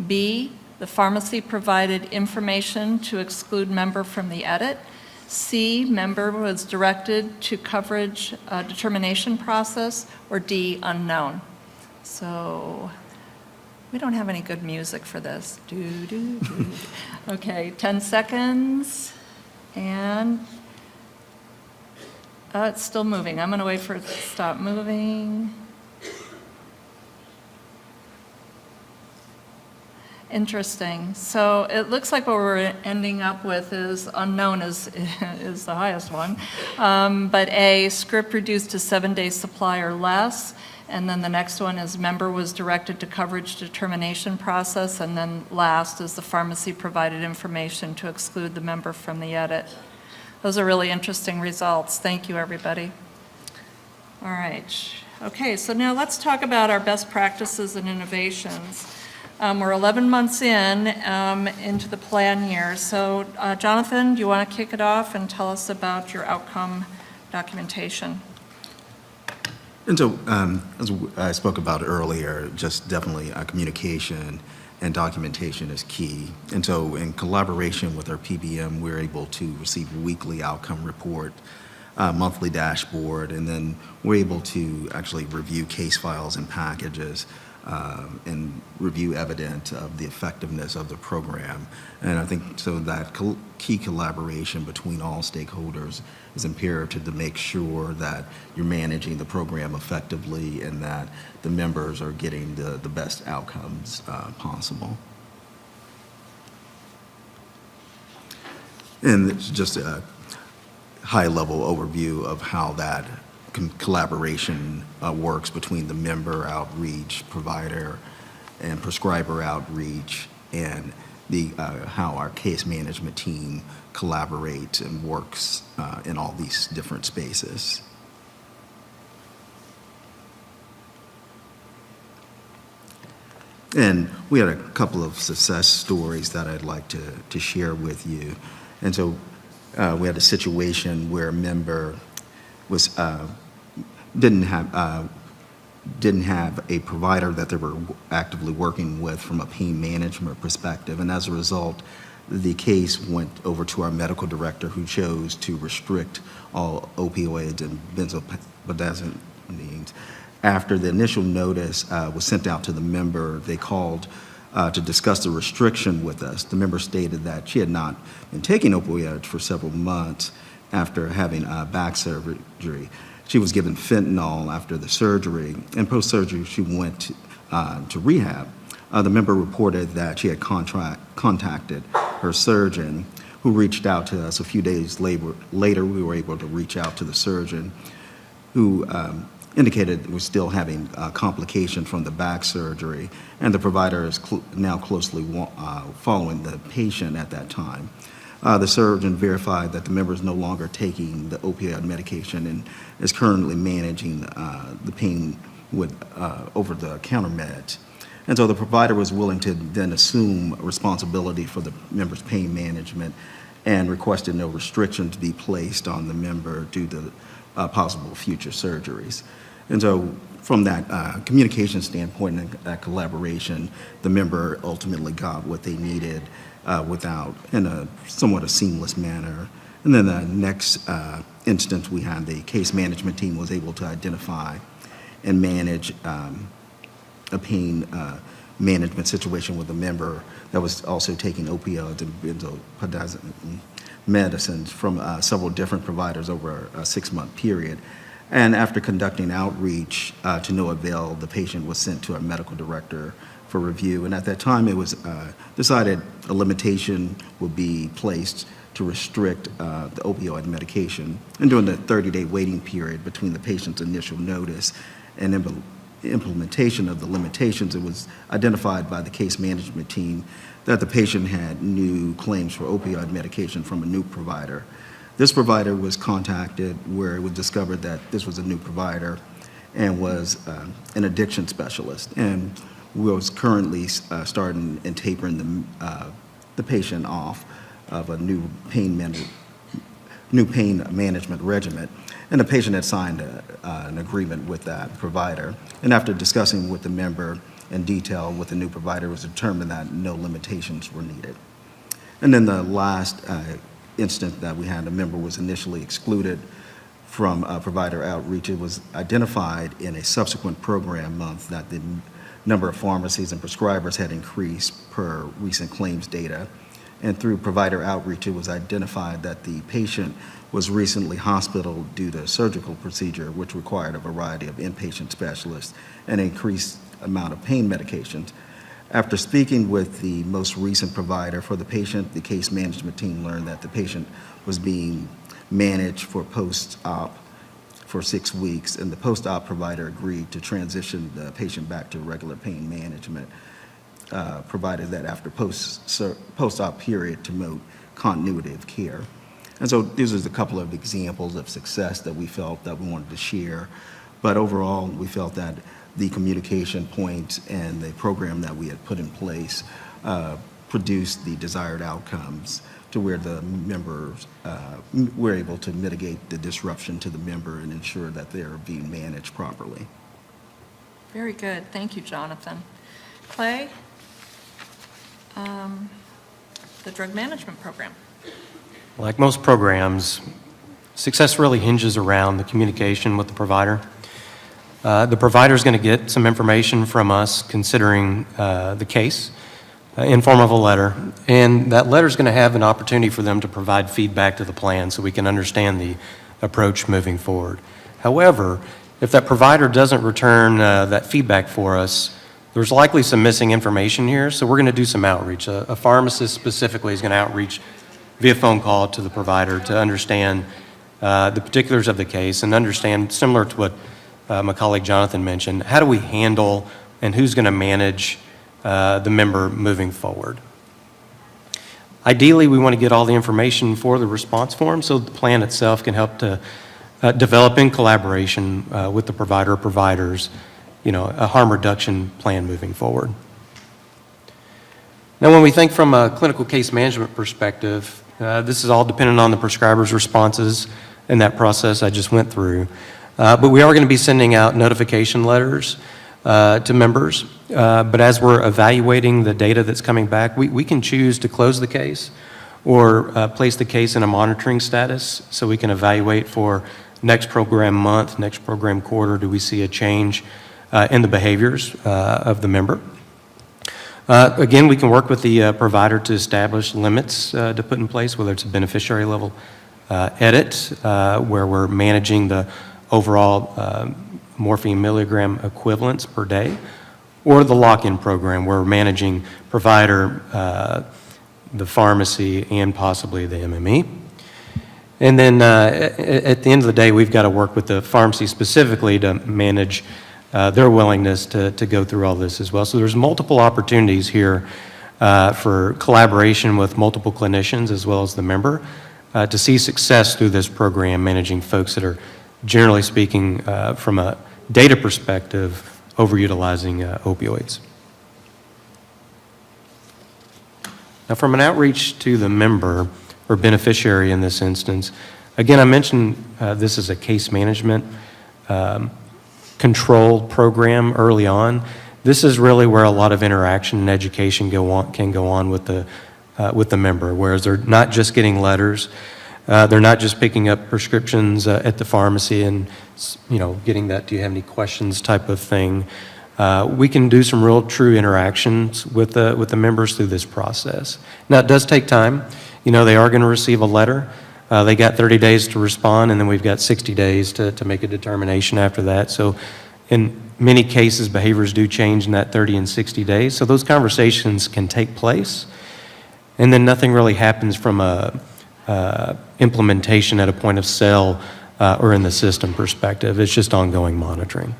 B, the pharmacy provided information to exclude member from the edit. C, member was directed to coverage determination process. Or D, unknown. So we don't have any good music for this. Okay, 10 seconds. And it's still moving. I'm going to wait for it to stop moving. Interesting. So it looks like what we're ending up with is unknown is the highest one. But A, script reduced to 7 days supply or less. And then the next one is member was directed to coverage determination process. And then last is the pharmacy provided information to exclude the member from the edit. Those are really interesting results. Thank you, everybody. All right. Okay, so now let's talk about our best practices and innovations. We're 11 months into the plan year. So Jonathan, do you want to kick it off and tell us about your outcome documentation? And so, as I spoke about earlier, just definitely communication and documentation is key. And so in collaboration with our PBM, we're able to receive weekly outcome report, monthly dashboard, and then we're able to actually review case files and packages and review evidence of the effectiveness of the program. And I think so that key collaboration between all stakeholders is imperative to make sure that you're managing the program effectively and that the members are getting the best outcomes possible. And it's just a high-level overview of how that collaboration works between the member outreach, provider, and prescriber outreach, and how our case management team collaborates and works in all these different spaces. And we had a couple of success stories that I'd like to share with you. And so we had a situation where a member was didn't have a provider that they were actively working with from a pain management perspective, and as a result, the case went over to our medical director, who chose to restrict all opioids and benzodiazepines. After the initial notice was sent out to the member, they called to discuss the restriction with us. The member stated that she had not been taking opioids for several months after having back surgery. She was given fentanyl after the surgery, and post-surgery she went to rehab. The member reported that she had contacted her surgeon, who reached out to us. A few days later, we were able to reach out to the surgeon, who indicated we're still having complications from the back surgery, and the provider is now closely following the patient at that time. The surgeon verified that the member is no longer taking the opioid medication and is currently managing the pain with over-the-counter meds. And so the provider was willing to then assume responsibility for the member's pain management and requested no restriction to be placed on the member due to possible future surgeries. And so from that communication standpoint and that collaboration, the member ultimately got what they needed in a somewhat a seamless manner. And then the next instance we had, the case management team was able to identify and manage a pain management situation with a member that was also taking opioids and benzodiazepine medicines from several different providers over a 6-month period. And after conducting outreach to no avail, the patient was sent to a medical director for review. And at that time, it was decided a limitation would be placed to restrict the opioid medication. And during the 30-day waiting period between the patient's initial notice and implementation of the limitations, it was identified by the case management team that the patient had new claims for opioid medication from a new provider. This provider was contacted, where it was discovered that this was a new provider and was an addiction specialist, and was currently starting and tapering the patient off of a new pain management regimen. And the patient had signed an agreement with that provider. And after discussing with the member in detail with the new provider, it was determined that no limitations were needed. And then the last instance that we had, a member was initially excluded from provider outreach. It was identified in a subsequent program month that the number of pharmacies and prescribers had increased per recent claims data. And through provider outreach, it was identified that the patient was recently hospitalized due to a surgical procedure which required a variety of inpatient specialists and an increased amount of pain medications. After speaking with the most recent provider for the patient, the case management team learned that the patient was being managed for post-op for 6 weeks, and the post-op provider agreed to transition the patient back to regular pain management, provided that after post-op period to promote continuity of care. And so these are a couple of examples of success that we felt that we wanted to share. But overall, we felt that the communication points and the program that we had put in place produced the desired outcomes to where the members were able to mitigate the disruption to the member and ensure that they're being managed properly. Very good. Thank you, Jonathan. Clay? the drug management program. Like most programs, success really hinges around the communication with the provider. The provider is going to get some information from us considering the case in form of a letter, and that letter is going to have an opportunity for them to provide feedback to the plan so we can understand the approach moving forward. However, if that provider doesn't return that feedback for us, there's likely some missing information here, so we're going to do some outreach. A pharmacist specifically is going to outreach via phone call to the provider to understand the particulars of the case and understand, similar to what my colleague Jonathan mentioned, how do we handle and who's going to manage the member moving forward. Ideally, we want to get all the information for the response form so the plan itself can help to develop in collaboration with the provider or providers, a harm reduction plan moving forward. Now, when we think from a clinical case management perspective, this is all dependent on the prescriber's responses in that process I just went through. But we are going to be sending out notification letters to members. But as we're evaluating the data that's coming back, we can choose to close the case or place the case in a monitoring status so we can evaluate for next program month, next program quarter, do we see a change in the behaviors of the member. Again, we can work with the provider to establish limits to put in place, whether it's a beneficiary level edit, where we're managing the overall morphine milligram equivalents per day, or the lock-in program where we're managing provider, the pharmacy, and possibly the MME. And then at the end of the day, we've got to work with the pharmacy specifically to manage their willingness to go through all this as well. So there's multiple opportunities here for collaboration with multiple clinicians as well as the member to see success through this program, managing folks that are, generally speaking, from a data perspective, overutilizing opioids. Now, from an outreach to the member or beneficiary in this instance, again, I mentioned this is a case management controlled program early on. This is really where a lot of interaction and education can go on with the member, whereas they're not just getting letters. They're not just picking up prescriptions at the pharmacy and, getting that, do you have any questions type of thing. We can do some real true interactions with the members through this process. Now, it does take time. They are going to receive a letter. They got 30 days to respond, and then we've got 60 days to make a determination after that. So in many cases, behaviors do change in that 30 and 60 days. So those conversations can take place, and then nothing really happens from a implementation at a point of sale or in the system perspective. It's just ongoing monitoring.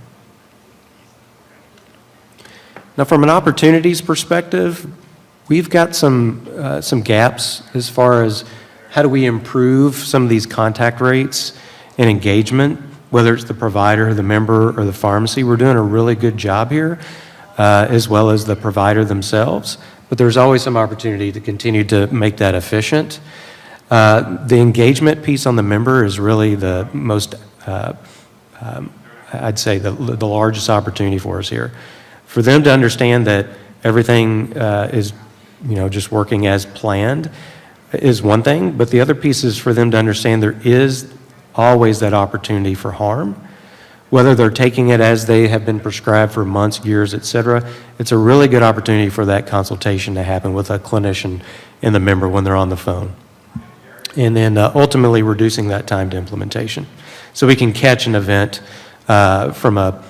Now, from an opportunities perspective, we've got some gaps as far as how do we improve some of these contact rates and engagement, whether it's the provider, the member, or the pharmacy. We're doing a really good job here, as well as the provider themselves, but there's always some opportunity to continue to make that efficient. The engagement piece on the member is really the most, I'd say, the largest opportunity for us here. For them to understand that everything is, just working as planned is one thing, but the other piece is for them to understand there is always that opportunity for harm, whether they're taking it as they have been prescribed for months, years, et cetera. It's a really good opportunity for that consultation to happen with a clinician and the member when they're on the phone. And then ultimately reducing that time to implementation. So we can catch an event from a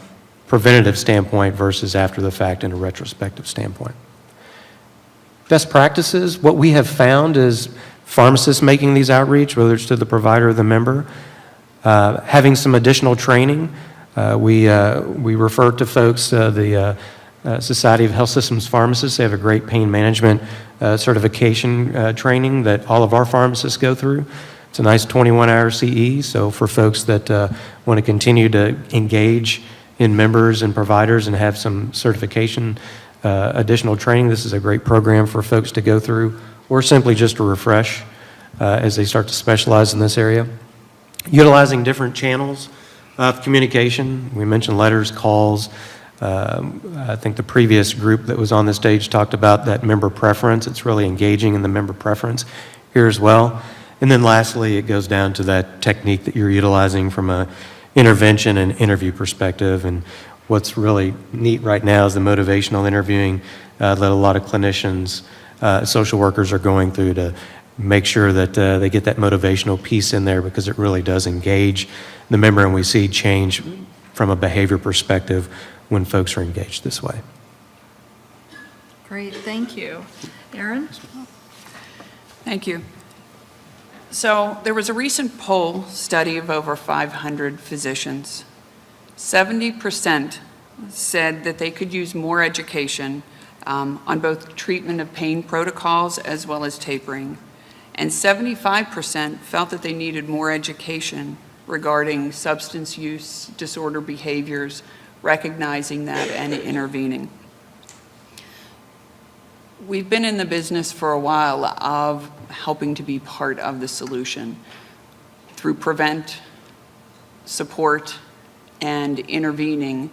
preventative standpoint versus after the fact and a retrospective standpoint. Best practices, what we have found is pharmacists making these outreach, whether it's to the provider or the member, having some additional training. We refer to folks, the Society of Health Systems Pharmacists. They have a great pain management certification training that all of our pharmacists go through. It's a nice 21-hour CE, so for folks that want to continue to engage in members and providers and have some certification, additional training, this is a great program for folks to go through, or simply just to refresh as they start to specialize in this area. Utilizing different channels of communication. We mentioned letters, calls, I think the previous group that was on the stage talked about that member preference. It's really engaging in the member preference here as well. And then lastly, it goes down to that technique that you're utilizing from a intervention and interview perspective. And what's really neat right now is the motivational interviewing that a lot of clinicians, social workers are going through to make sure that they get that motivational piece in there, because it really does engage the member, and we see change from a behavior perspective when folks are engaged this way. Great, thank you. Erin? Thank you. So there was a recent poll study of over 500 physicians. 70% said that they could use more education on both treatment of pain protocols as well as tapering. And 75% felt that they needed more education regarding substance use disorder behaviors, recognizing that and intervening. We've been in the business for a while of helping to be part of the solution through prevent, support, and intervening.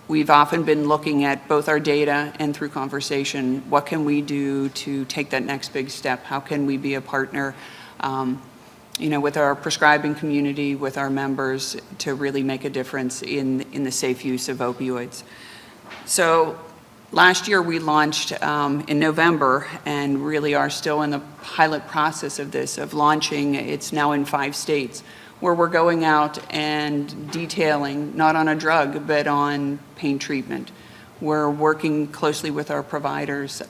We've often been looking at both our data and through conversation, what can we do to take that next big step? How can we be a partner, with our prescribing community, with our members, to really make a difference in the safe use of opioids? So last year we launched in November, and really are still in the pilot process of this, of launching. It's now in 5 states, where we're going out and detailing, not on a drug, but on pain treatment. We're working closely with our providers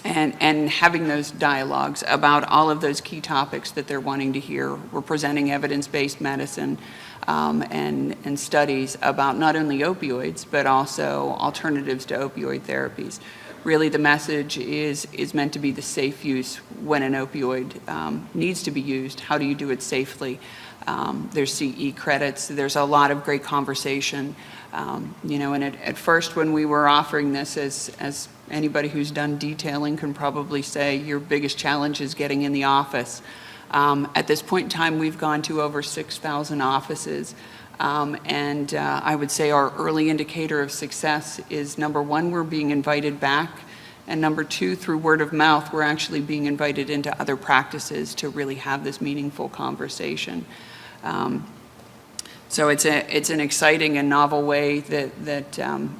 and having those dialogues about all of those key topics that they're wanting to hear. We're presenting evidence-based medicine and studies about not only opioids, but also alternatives to opioid therapies. Really, the message is meant to be the safe use when an opioid needs to be used. How do you do it safely? There's CE credits. There's a lot of great conversation. And at first, when we were offering this, as anybody who's done detailing can probably say, your biggest challenge is getting in the office. At this point in time, we've gone to over 6,000 offices. And I would say our early indicator of success is, number one, we're being invited back. And number two, through word of mouth, we're actually being invited into other practices to really have this meaningful conversation. So it's an exciting and novel way that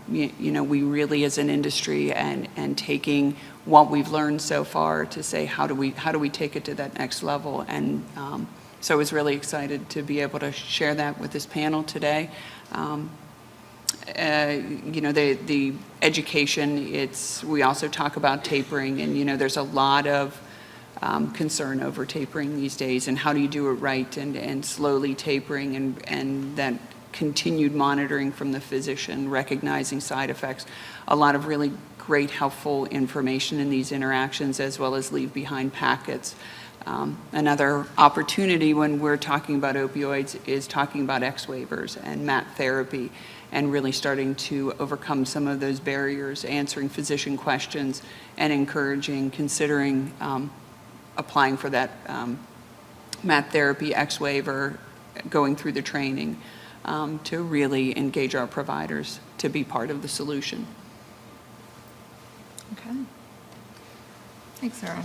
we really, as an industry, and taking what we've learned so far to say, how do we take it to that next level? And so I was really excited to be able to share that with this panel today. The education, we also talk about tapering, and there's a lot of concern over tapering these days, and how do you do it right, and slowly tapering, and that continued monitoring from the physician, recognizing side effects. A lot of really great, helpful information in these interactions, as well as leave behind packets. Another opportunity when we're talking about opioids is talking about X waivers and MAT therapy, and really starting to overcome some of those barriers, answering physician questions, and encouraging, considering applying for that MAT therapy, X waiver, going through the training to really engage our providers to be part of the solution. Okay. Thanks, Erin.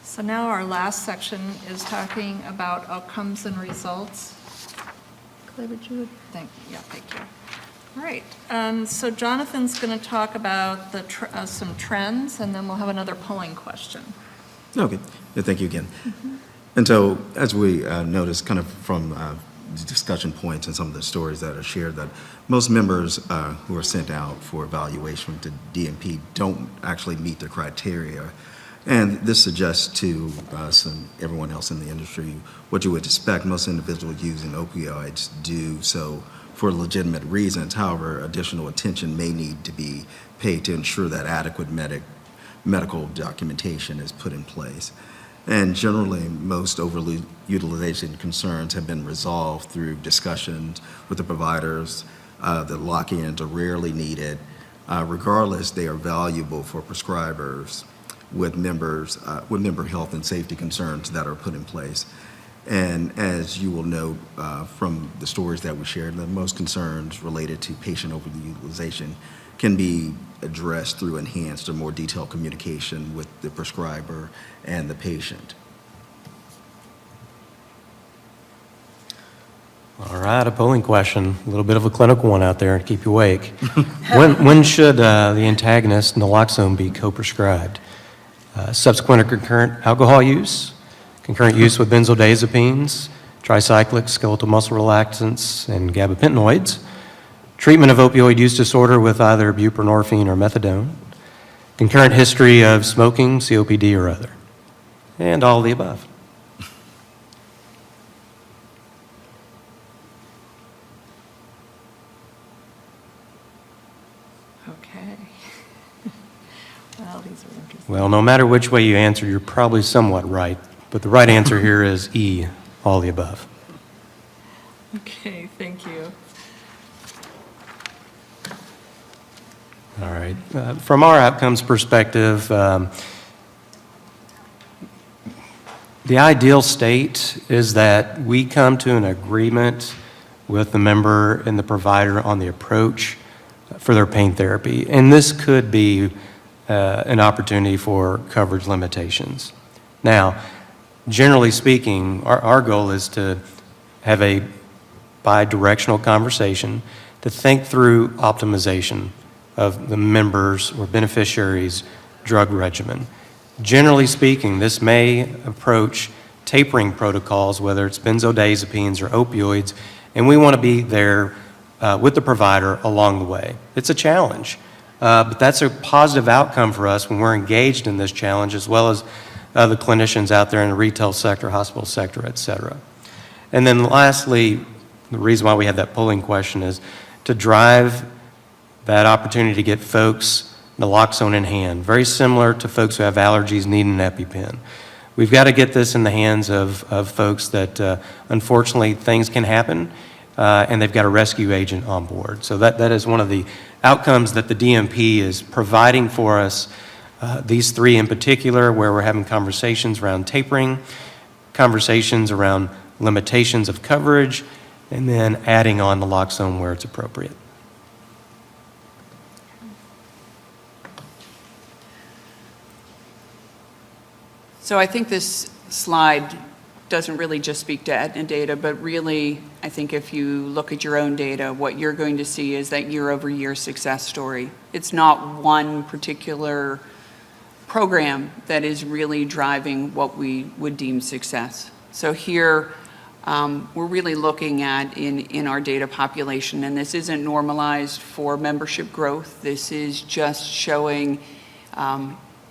So now our last section is talking about outcomes and results. Clay, would you? Thank you. All right. So Jonathan's going to talk about some trends, and then we'll have another polling question. Okay. Yeah, thank you again. And so, as we noticed kind of from the discussion points and some of the stories that are shared, that most members who are sent out for evaluation to DMP don't actually meet the criteria. And this suggests to us and everyone else in the industry what you would expect. Most individuals using opioids do so for legitimate reasons. However, additional attention may need to be paid to ensure that adequate medical documentation is put in place. And generally, most overutilization concerns have been resolved through discussions with the providers. The lock-ins are rarely needed. Regardless, they are valuable for prescribers with member health and safety concerns that are put in place. And as you will note from the stories that we shared, the most concerns related to patient overutilization can be addressed through enhanced or more detailed communication with the prescriber and the patient. All right, a polling question, a little bit of a clinical one out there to keep you awake. When should the antagonist naloxone be co-prescribed? Subsequent or concurrent alcohol use, concurrent use with benzodiazepines, tricyclics, skeletal muscle relaxants, and gabapentinoids, treatment of opioid use disorder with either buprenorphine or methadone, concurrent history of smoking, COPD, or other, and all of the above. Okay. Well, these are interesting. Well, no matter which way you answer, you're probably somewhat right, but the right answer here is E, all the above. Okay, thank you. All right. From our outcomes perspective, the ideal state is that we come to an agreement with the member and the provider on the approach for their pain therapy. And this could be an opportunity for coverage limitations. Now, generally speaking, our goal is to have a bi-directional conversation to think through optimization of the members' or beneficiaries' drug regimen. Generally speaking, this may approach tapering protocols, whether it's benzodiazepines or opioids, and we want to be there with the provider along the way. It's a challenge, but that's a positive outcome for us when we're engaged in this challenge, as well as the clinicians out there in the retail sector, hospital sector, et cetera. And then lastly, the reason why we have that polling question is to drive that opportunity to get folks naloxone in hand, very similar to folks who have allergies needing an EpiPen. We've got to get this in the hands of folks that, unfortunately, things can happen, and they've got a rescue agent on board. So that is one of the outcomes that the DMP is providing for us, these three in particular, where we're having conversations around tapering, conversations around limitations of coverage, and then adding on naloxone where it's appropriate. So I think this slide doesn't really just speak to Aetna data, but really, I think if you look at your own data, what you're going to see is that year-over-year success story. It's not one particular program that is really driving what we would deem success. So here, we're really looking at in our data population, and this isn't normalized for membership growth. This is just showing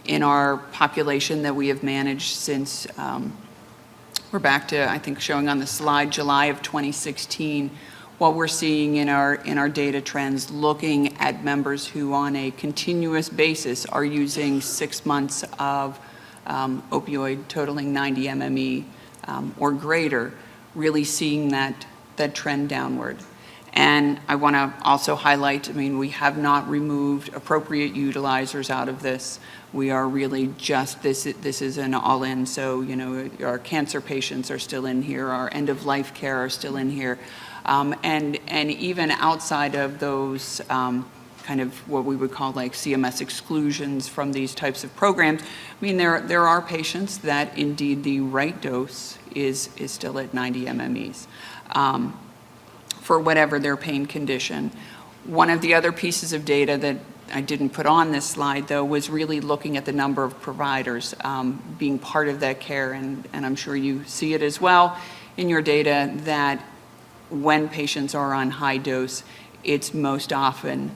in our population that we have managed since, we're back to, I think, showing on the slide, July of 2016, what we're seeing in our data trends, looking at members who on a continuous basis are using 6 months of opioid totaling 90 MME or greater, really seeing that trend downward. And I want to also highlight, I mean, we have not removed appropriate utilizers out of this. We are really just, this is an all-in, so, you know, our cancer patients are still in here, our end-of-life care are still in here. And even outside of those kind of what we would call like CMS exclusions from these types of programs, I mean, there are patients that indeed the right dose is still at 90 MMEs. For whatever their pain condition. One of the other pieces of data that I didn't put on this slide, though, was really looking at the number of providers being part of that care, and I'm sure you see it as well in your data that when patients are on high dose, it's most often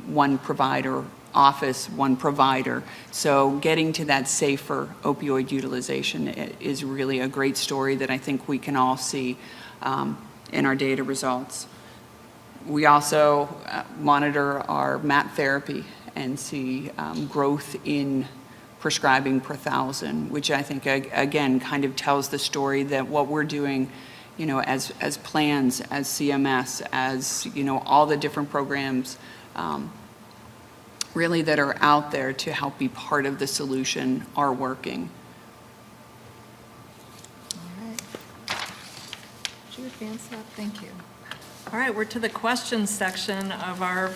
one provider office, one provider. So getting to that safer opioid utilization is really a great story that I think we can all see in our data results. We also monitor our MAT therapy and see growth in prescribing per thousand, which I think, again, kind of tells the story that what we're doing, you know, as plans, as CMS, as, you know, all the different programs really that are out there to help be part of the solution are working. you advance that? Thank you. All right, we're to the questions section of our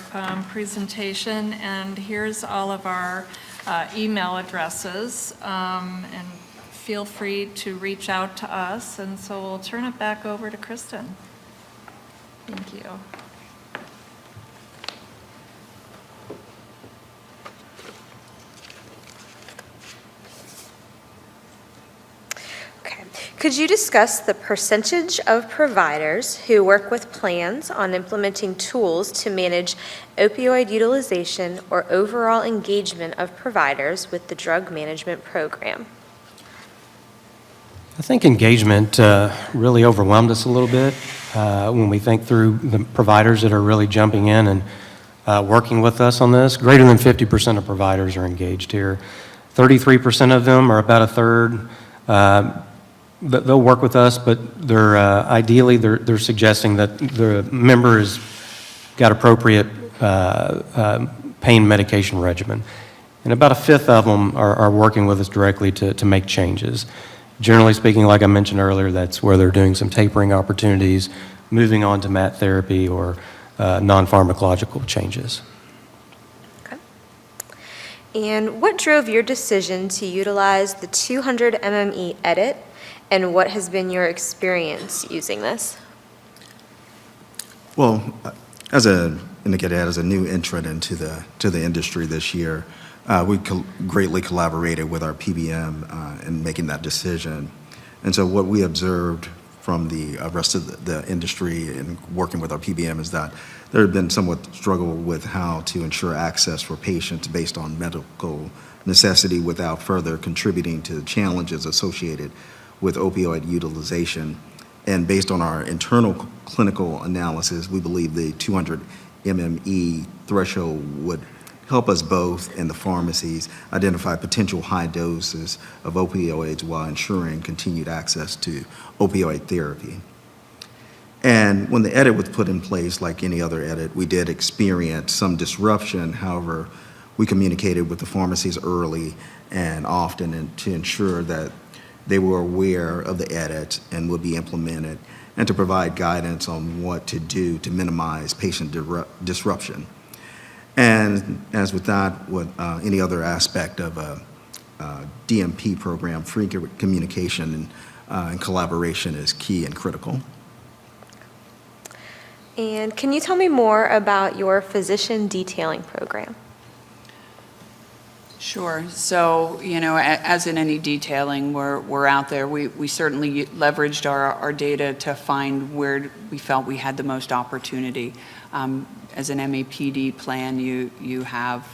presentation, and here's all of our email addresses, and feel free to reach out to us, and so we'll turn it back over to Kristen. Thank you. Could you discuss the percentage of providers who work with plans on implementing tools to manage opioid utilization or overall engagement of providers with the drug management program? I think engagement really overwhelmed us a little bit when we think through the providers that are really jumping in and working with us on this. Greater than 50% of providers are engaged here. 33% of them, or about a third, they'll work with us, but they're ideally they're suggesting that the member has got appropriate pain medication regimen. And about a fifth of them are working with us directly to make changes. Generally speaking, like I mentioned earlier, that's where they're doing some tapering opportunities, moving on to MAT therapy or non-pharmacological changes. Okay. And what drove your decision to utilize the 200 MME edit, and what has been your experience using this? Well, as a new entrant into the industry this year, we greatly collaborated with our PBM in making that decision. And so what we observed from the rest of the industry and working with our PBM is that there had been somewhat struggle with how to ensure access for patients based on medical necessity without further contributing to the challenges associated with opioid utilization. And based on our internal clinical analysis, we believe the 200 MME threshold would help us both in the pharmacies identify potential high doses of opioids while ensuring continued access to opioid therapy. And when the edit was put in place, like any other edit, we did experience some disruption. However, we communicated with the pharmacies early and often and to ensure that they were aware of the edit and would be implemented, and to provide guidance on what to do to minimize patient disruption. And as with that, with any other aspect of a DMP program, frequent communication and collaboration is key and critical. And can you tell me more about your physician detailing program? Sure. So, as in any detailing, we're out there. We certainly leveraged our data to find where we felt we had the most opportunity. As an MAPD plan, you have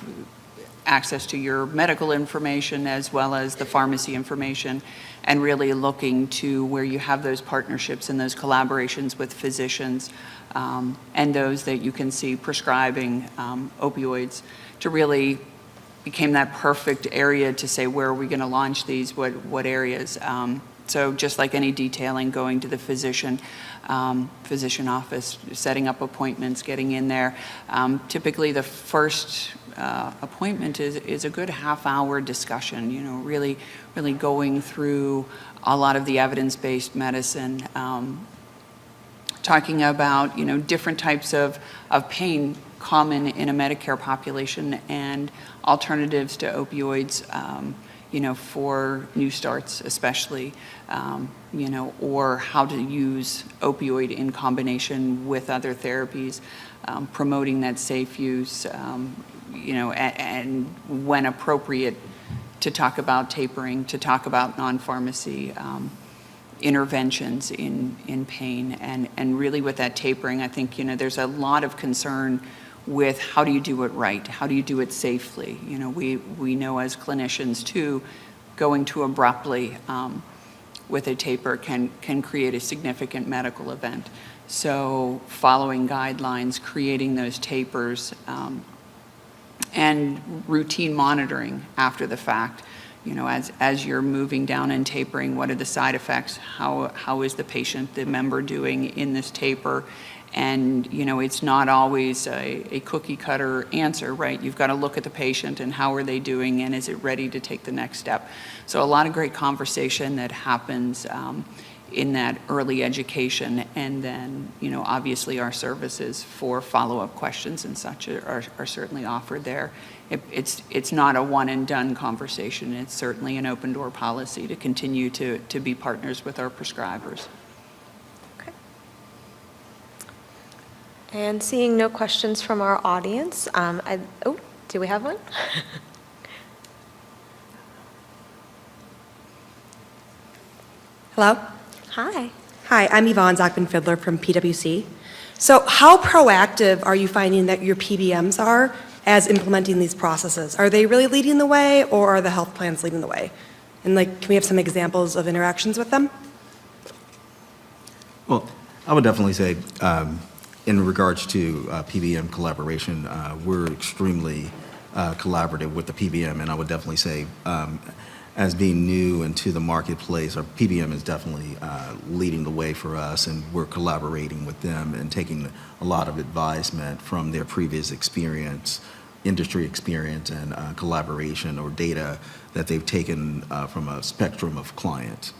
access to your medical information as well as the pharmacy information, and really looking to where you have those partnerships and those collaborations with physicians and those that you can see prescribing opioids to really became that perfect area to say, where are we going to launch these, what areas. So just like any detailing, going to the physician office, setting up appointments, getting in there. Typically the first appointment is a good half-hour discussion, really going through a lot of the evidence-based medicine, talking about, different types of pain common in a Medicare population and alternatives to opioids, for new starts especially, or how to use opioid in combination with other therapies, promoting that safe use, and when appropriate to talk about tapering, to talk about non-pharmacy interventions in pain. And really with that tapering, I think, there's a lot of concern with how do you do it right? How do you do it safely? We know as clinicians too, going too abruptly with a taper can create a significant medical event. So following guidelines, creating those tapers, and routine monitoring after the fact. As you're moving down and tapering, what are the side effects? How is the patient, the member doing in this taper? And, it's not always a cookie cutter answer, right? You've got to look at the patient and how are they doing and is it ready to take the next step? So a lot of great conversation that happens in that early education, and then, obviously our services for follow-up questions and such are certainly offered there. It's not a one-and-done conversation. It's certainly an open-door policy to continue to be partners with our prescribers. And seeing no questions from our audience, do we have one? Hello? Hi. Hi, I'm Yvonne Zachman-Fiddler from PwC. So how proactive are you finding that your PBMs are as implementing these processes? Are they really leading the way, or are the health plans leading the way? And can we have some examples of interactions with them? Well, I would definitely say, in regards to PBM collaboration, we're extremely collaborative with the PBM, and I would definitely say, as being new into the marketplace, our PBM is definitely leading the way for us, and we're collaborating with them and taking a lot of advisement from their previous experience, industry experience, and collaboration or data that they've taken from a spectrum of clients.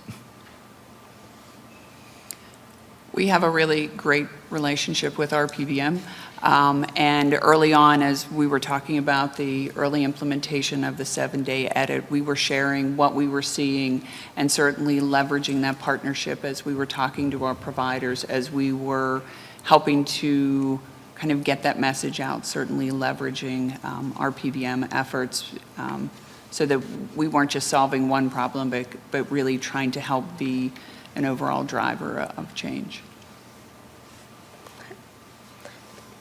We have a really great relationship with our PBM. And early on, as we were talking about the early implementation of the 7-day edit, we were sharing what we were seeing and certainly leveraging that partnership as we were talking to our providers, as we were helping to kind of get that message out, certainly leveraging our PBM efforts so that we weren't just solving one problem, but really trying to help be an overall driver of change.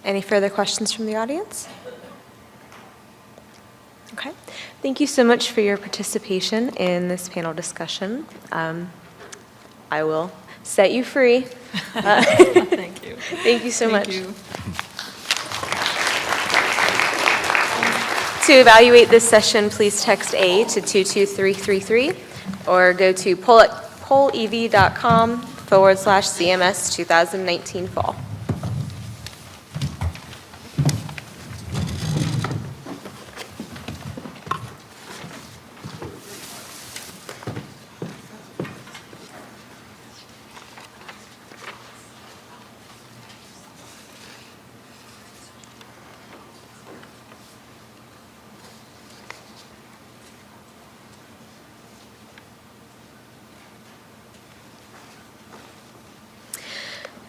Any further questions from the audience? Okay. Thank you so much for your participation in this panel discussion. I will set you free. Thank you. Thank you so much. Thank you. To evaluate this session, please text A to 22333 or go to pollev.com/CMS 2019 fall.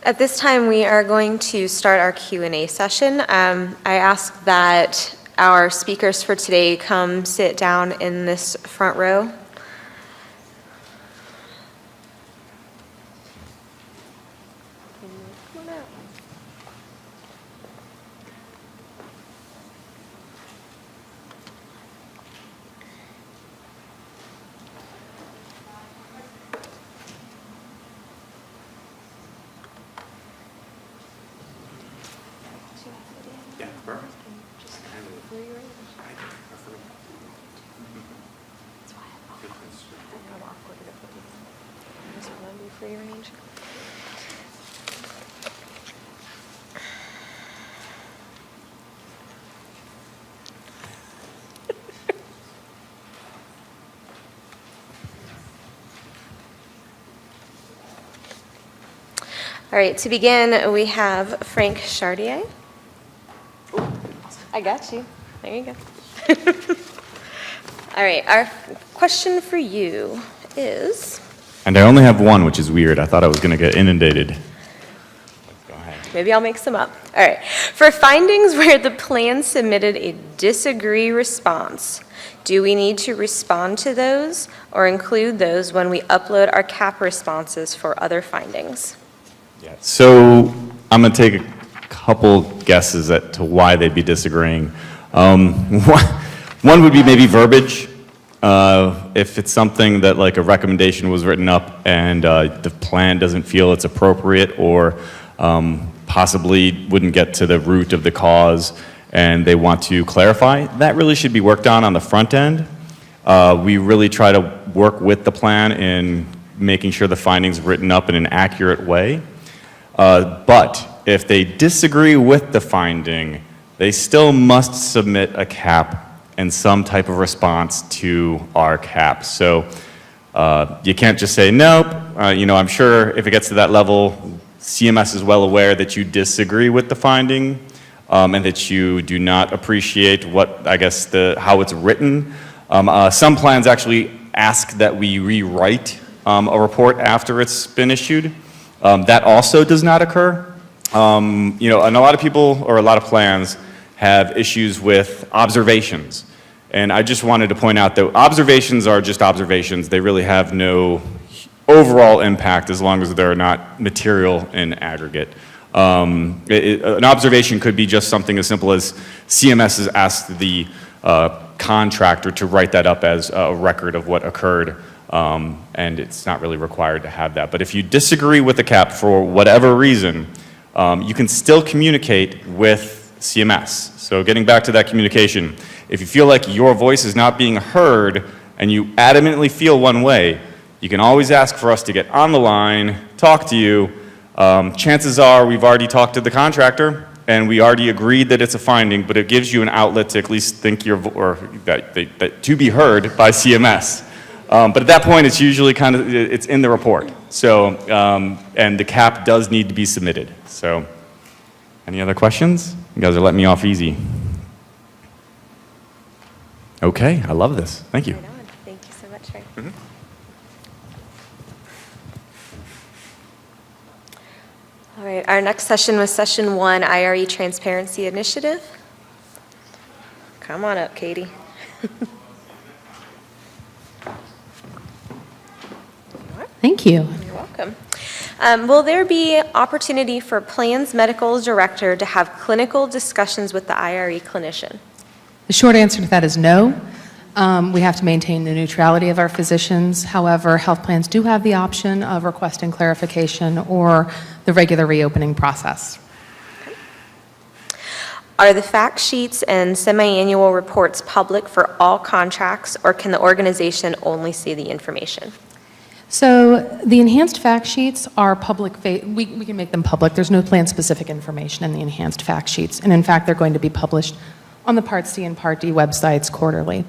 At this time, we are going to start our Q&A session. I ask that our speakers for today come sit down in this front row. All right, to begin, we have Frank Chartier. I got you. There you go. All right, our question for you is... And I only have one, which is weird. I thought I was going to get inundated. Maybe I'll make some up. All right. For findings where the plan submitted a disagree response, do we need to respond to those or include those when we upload our CAP responses for other findings? So I'm going to take a couple guesses as to why they'd be disagreeing. One would be maybe verbiage. If it's something that like a recommendation was written up and the plan doesn't feel it's appropriate or possibly wouldn't get to the root of the cause and they want to clarify, that really should be worked on the front end. We really try to work with the plan in making sure the findings are written up in an accurate way. But if they disagree with the finding, they still must submit a CAP and some type of response to our CAP. So You can't just say, nope. I'm sure if it gets to that level, CMS is well aware that you disagree with the finding and that you do not appreciate how it's written. Some plans actually ask that we rewrite a report after it's been issued. That also does not occur. And a lot of people or a lot of plans have issues with observations. And I just wanted to point out that observations are just observations. They really have no overall impact as long as they're not material in aggregate. An observation could be just something as simple as CMS has asked the contractor to write that up as a record of what occurred, and it's not really required to have that. But if you disagree with the cap for whatever reason, you can still communicate with CMS. So getting back to that communication, if you feel like your voice is not being heard and you adamantly feel one way, you can always ask for us to get on the line, talk to you. Chances are we've already talked to the contractor and we already agreed that it's a finding, but it gives you an outlet to at least think that to be heard by CMS. But at that point, it's usually it's in the report. So, and the cap does need to be submitted. So, any other questions? You guys are letting me off easy. Okay, I love this. Thank you. Right on. Thank you so much, Ray. All right, our next session was session 1, IRE Transparency Initiative. Come on up, Katie. Thank you. You're welcome. Will there be opportunity for Plans Medical Director to have clinical discussions with the IRE clinician? The short answer to that is no. We have to maintain the neutrality of our physicians. However, health plans do have the option of requesting clarification or the regular reopening process. Are the fact sheets and semi-annual reports public for all contracts, or can the organization only see the information? So the enhanced fact sheets are public, we can make them public. There's no plan-specific information in the enhanced fact sheets. And in fact, they're going to be published on the Part C and Part D websites quarterly.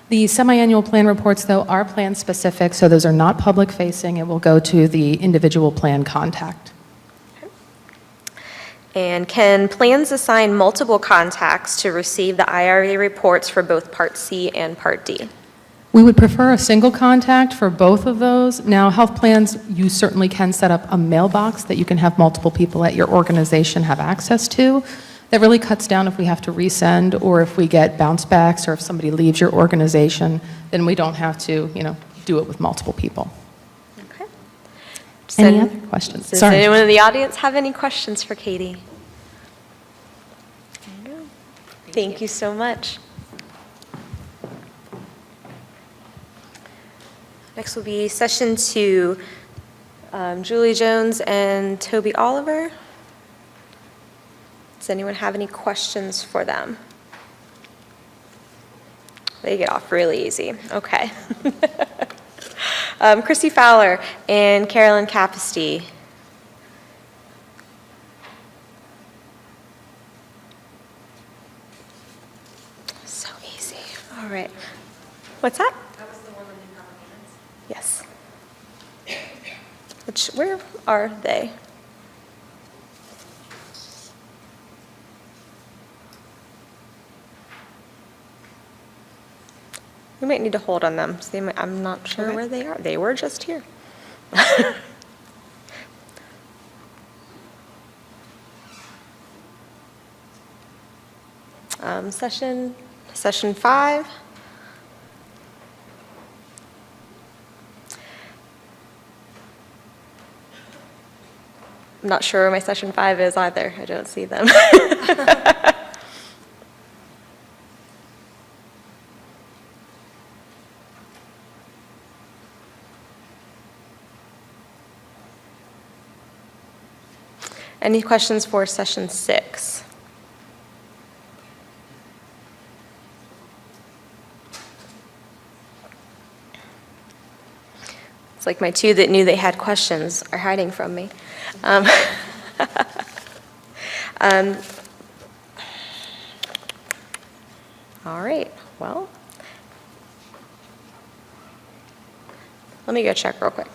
The semi-annual plan reports, though, are plan-specific, so those are not public-facing. It will go to the individual plan contact. And can plans assign multiple contacts to receive the IRE reports for both Part C and Part D? We would prefer a single contact for both of those. Now, health plans, you certainly can set up a mailbox that you can have multiple people at your organization have access to. That really cuts down if we have to resend or if we get bounce backs or if somebody leaves your organization, then we don't have to, do it with multiple people. Okay. Any other questions? Does Sorry. anyone in the audience have any questions for Katie? There you go. Thank you so much. Next will be session 2, Julie Jones and Toby Oliver. Does anyone have any questions for them? They get off really easy. Okay. Christy Fowler and Carolyn Capisty. So easy. All right. What's that? That was the one on the Yes. Where are they? We might need to hold on them. So I'm not sure where they are. They were just here. Session 5. I'm not sure where my session 5 is either. I don't see them. Any questions for session 6? It's like my 2 that knew they had questions are hiding from me. All right, well, Let me go check real quick.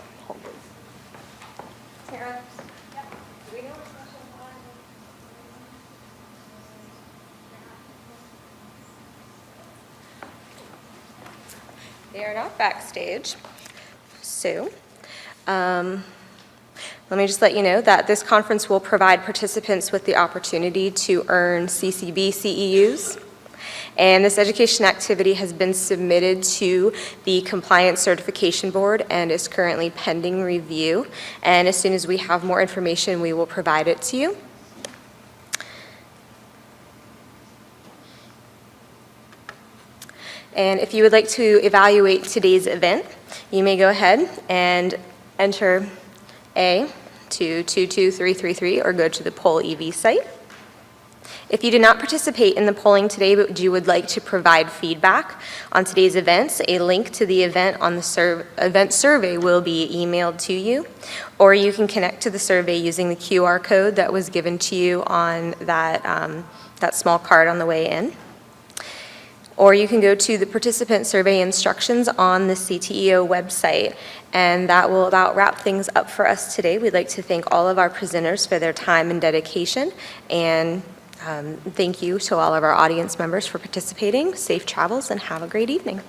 They are not backstage. So, let me just let you know that this conference will provide participants with the opportunity to earn CCB CEUs. And this education activity has been submitted to the Compliance Certification Board and is currently pending review. And as soon as we have more information, we will provide it to you. And if you would like to evaluate today's event, you may go ahead and enter A to 22333 or go to the Poll EV site. If you did not participate in the polling today, but you would like to provide feedback on today's events, a link to the event on the event survey will be emailed to you, or you can connect to the survey using the QR code that was given to you on that small card on the way in. Or you can go to the participant survey instructions on the CTEO website, and that will about wrap things up for us today. We'd like to thank all of our presenters for their time and dedication, and thank you to all of our audience members for participating. Safe travels and have a great evening.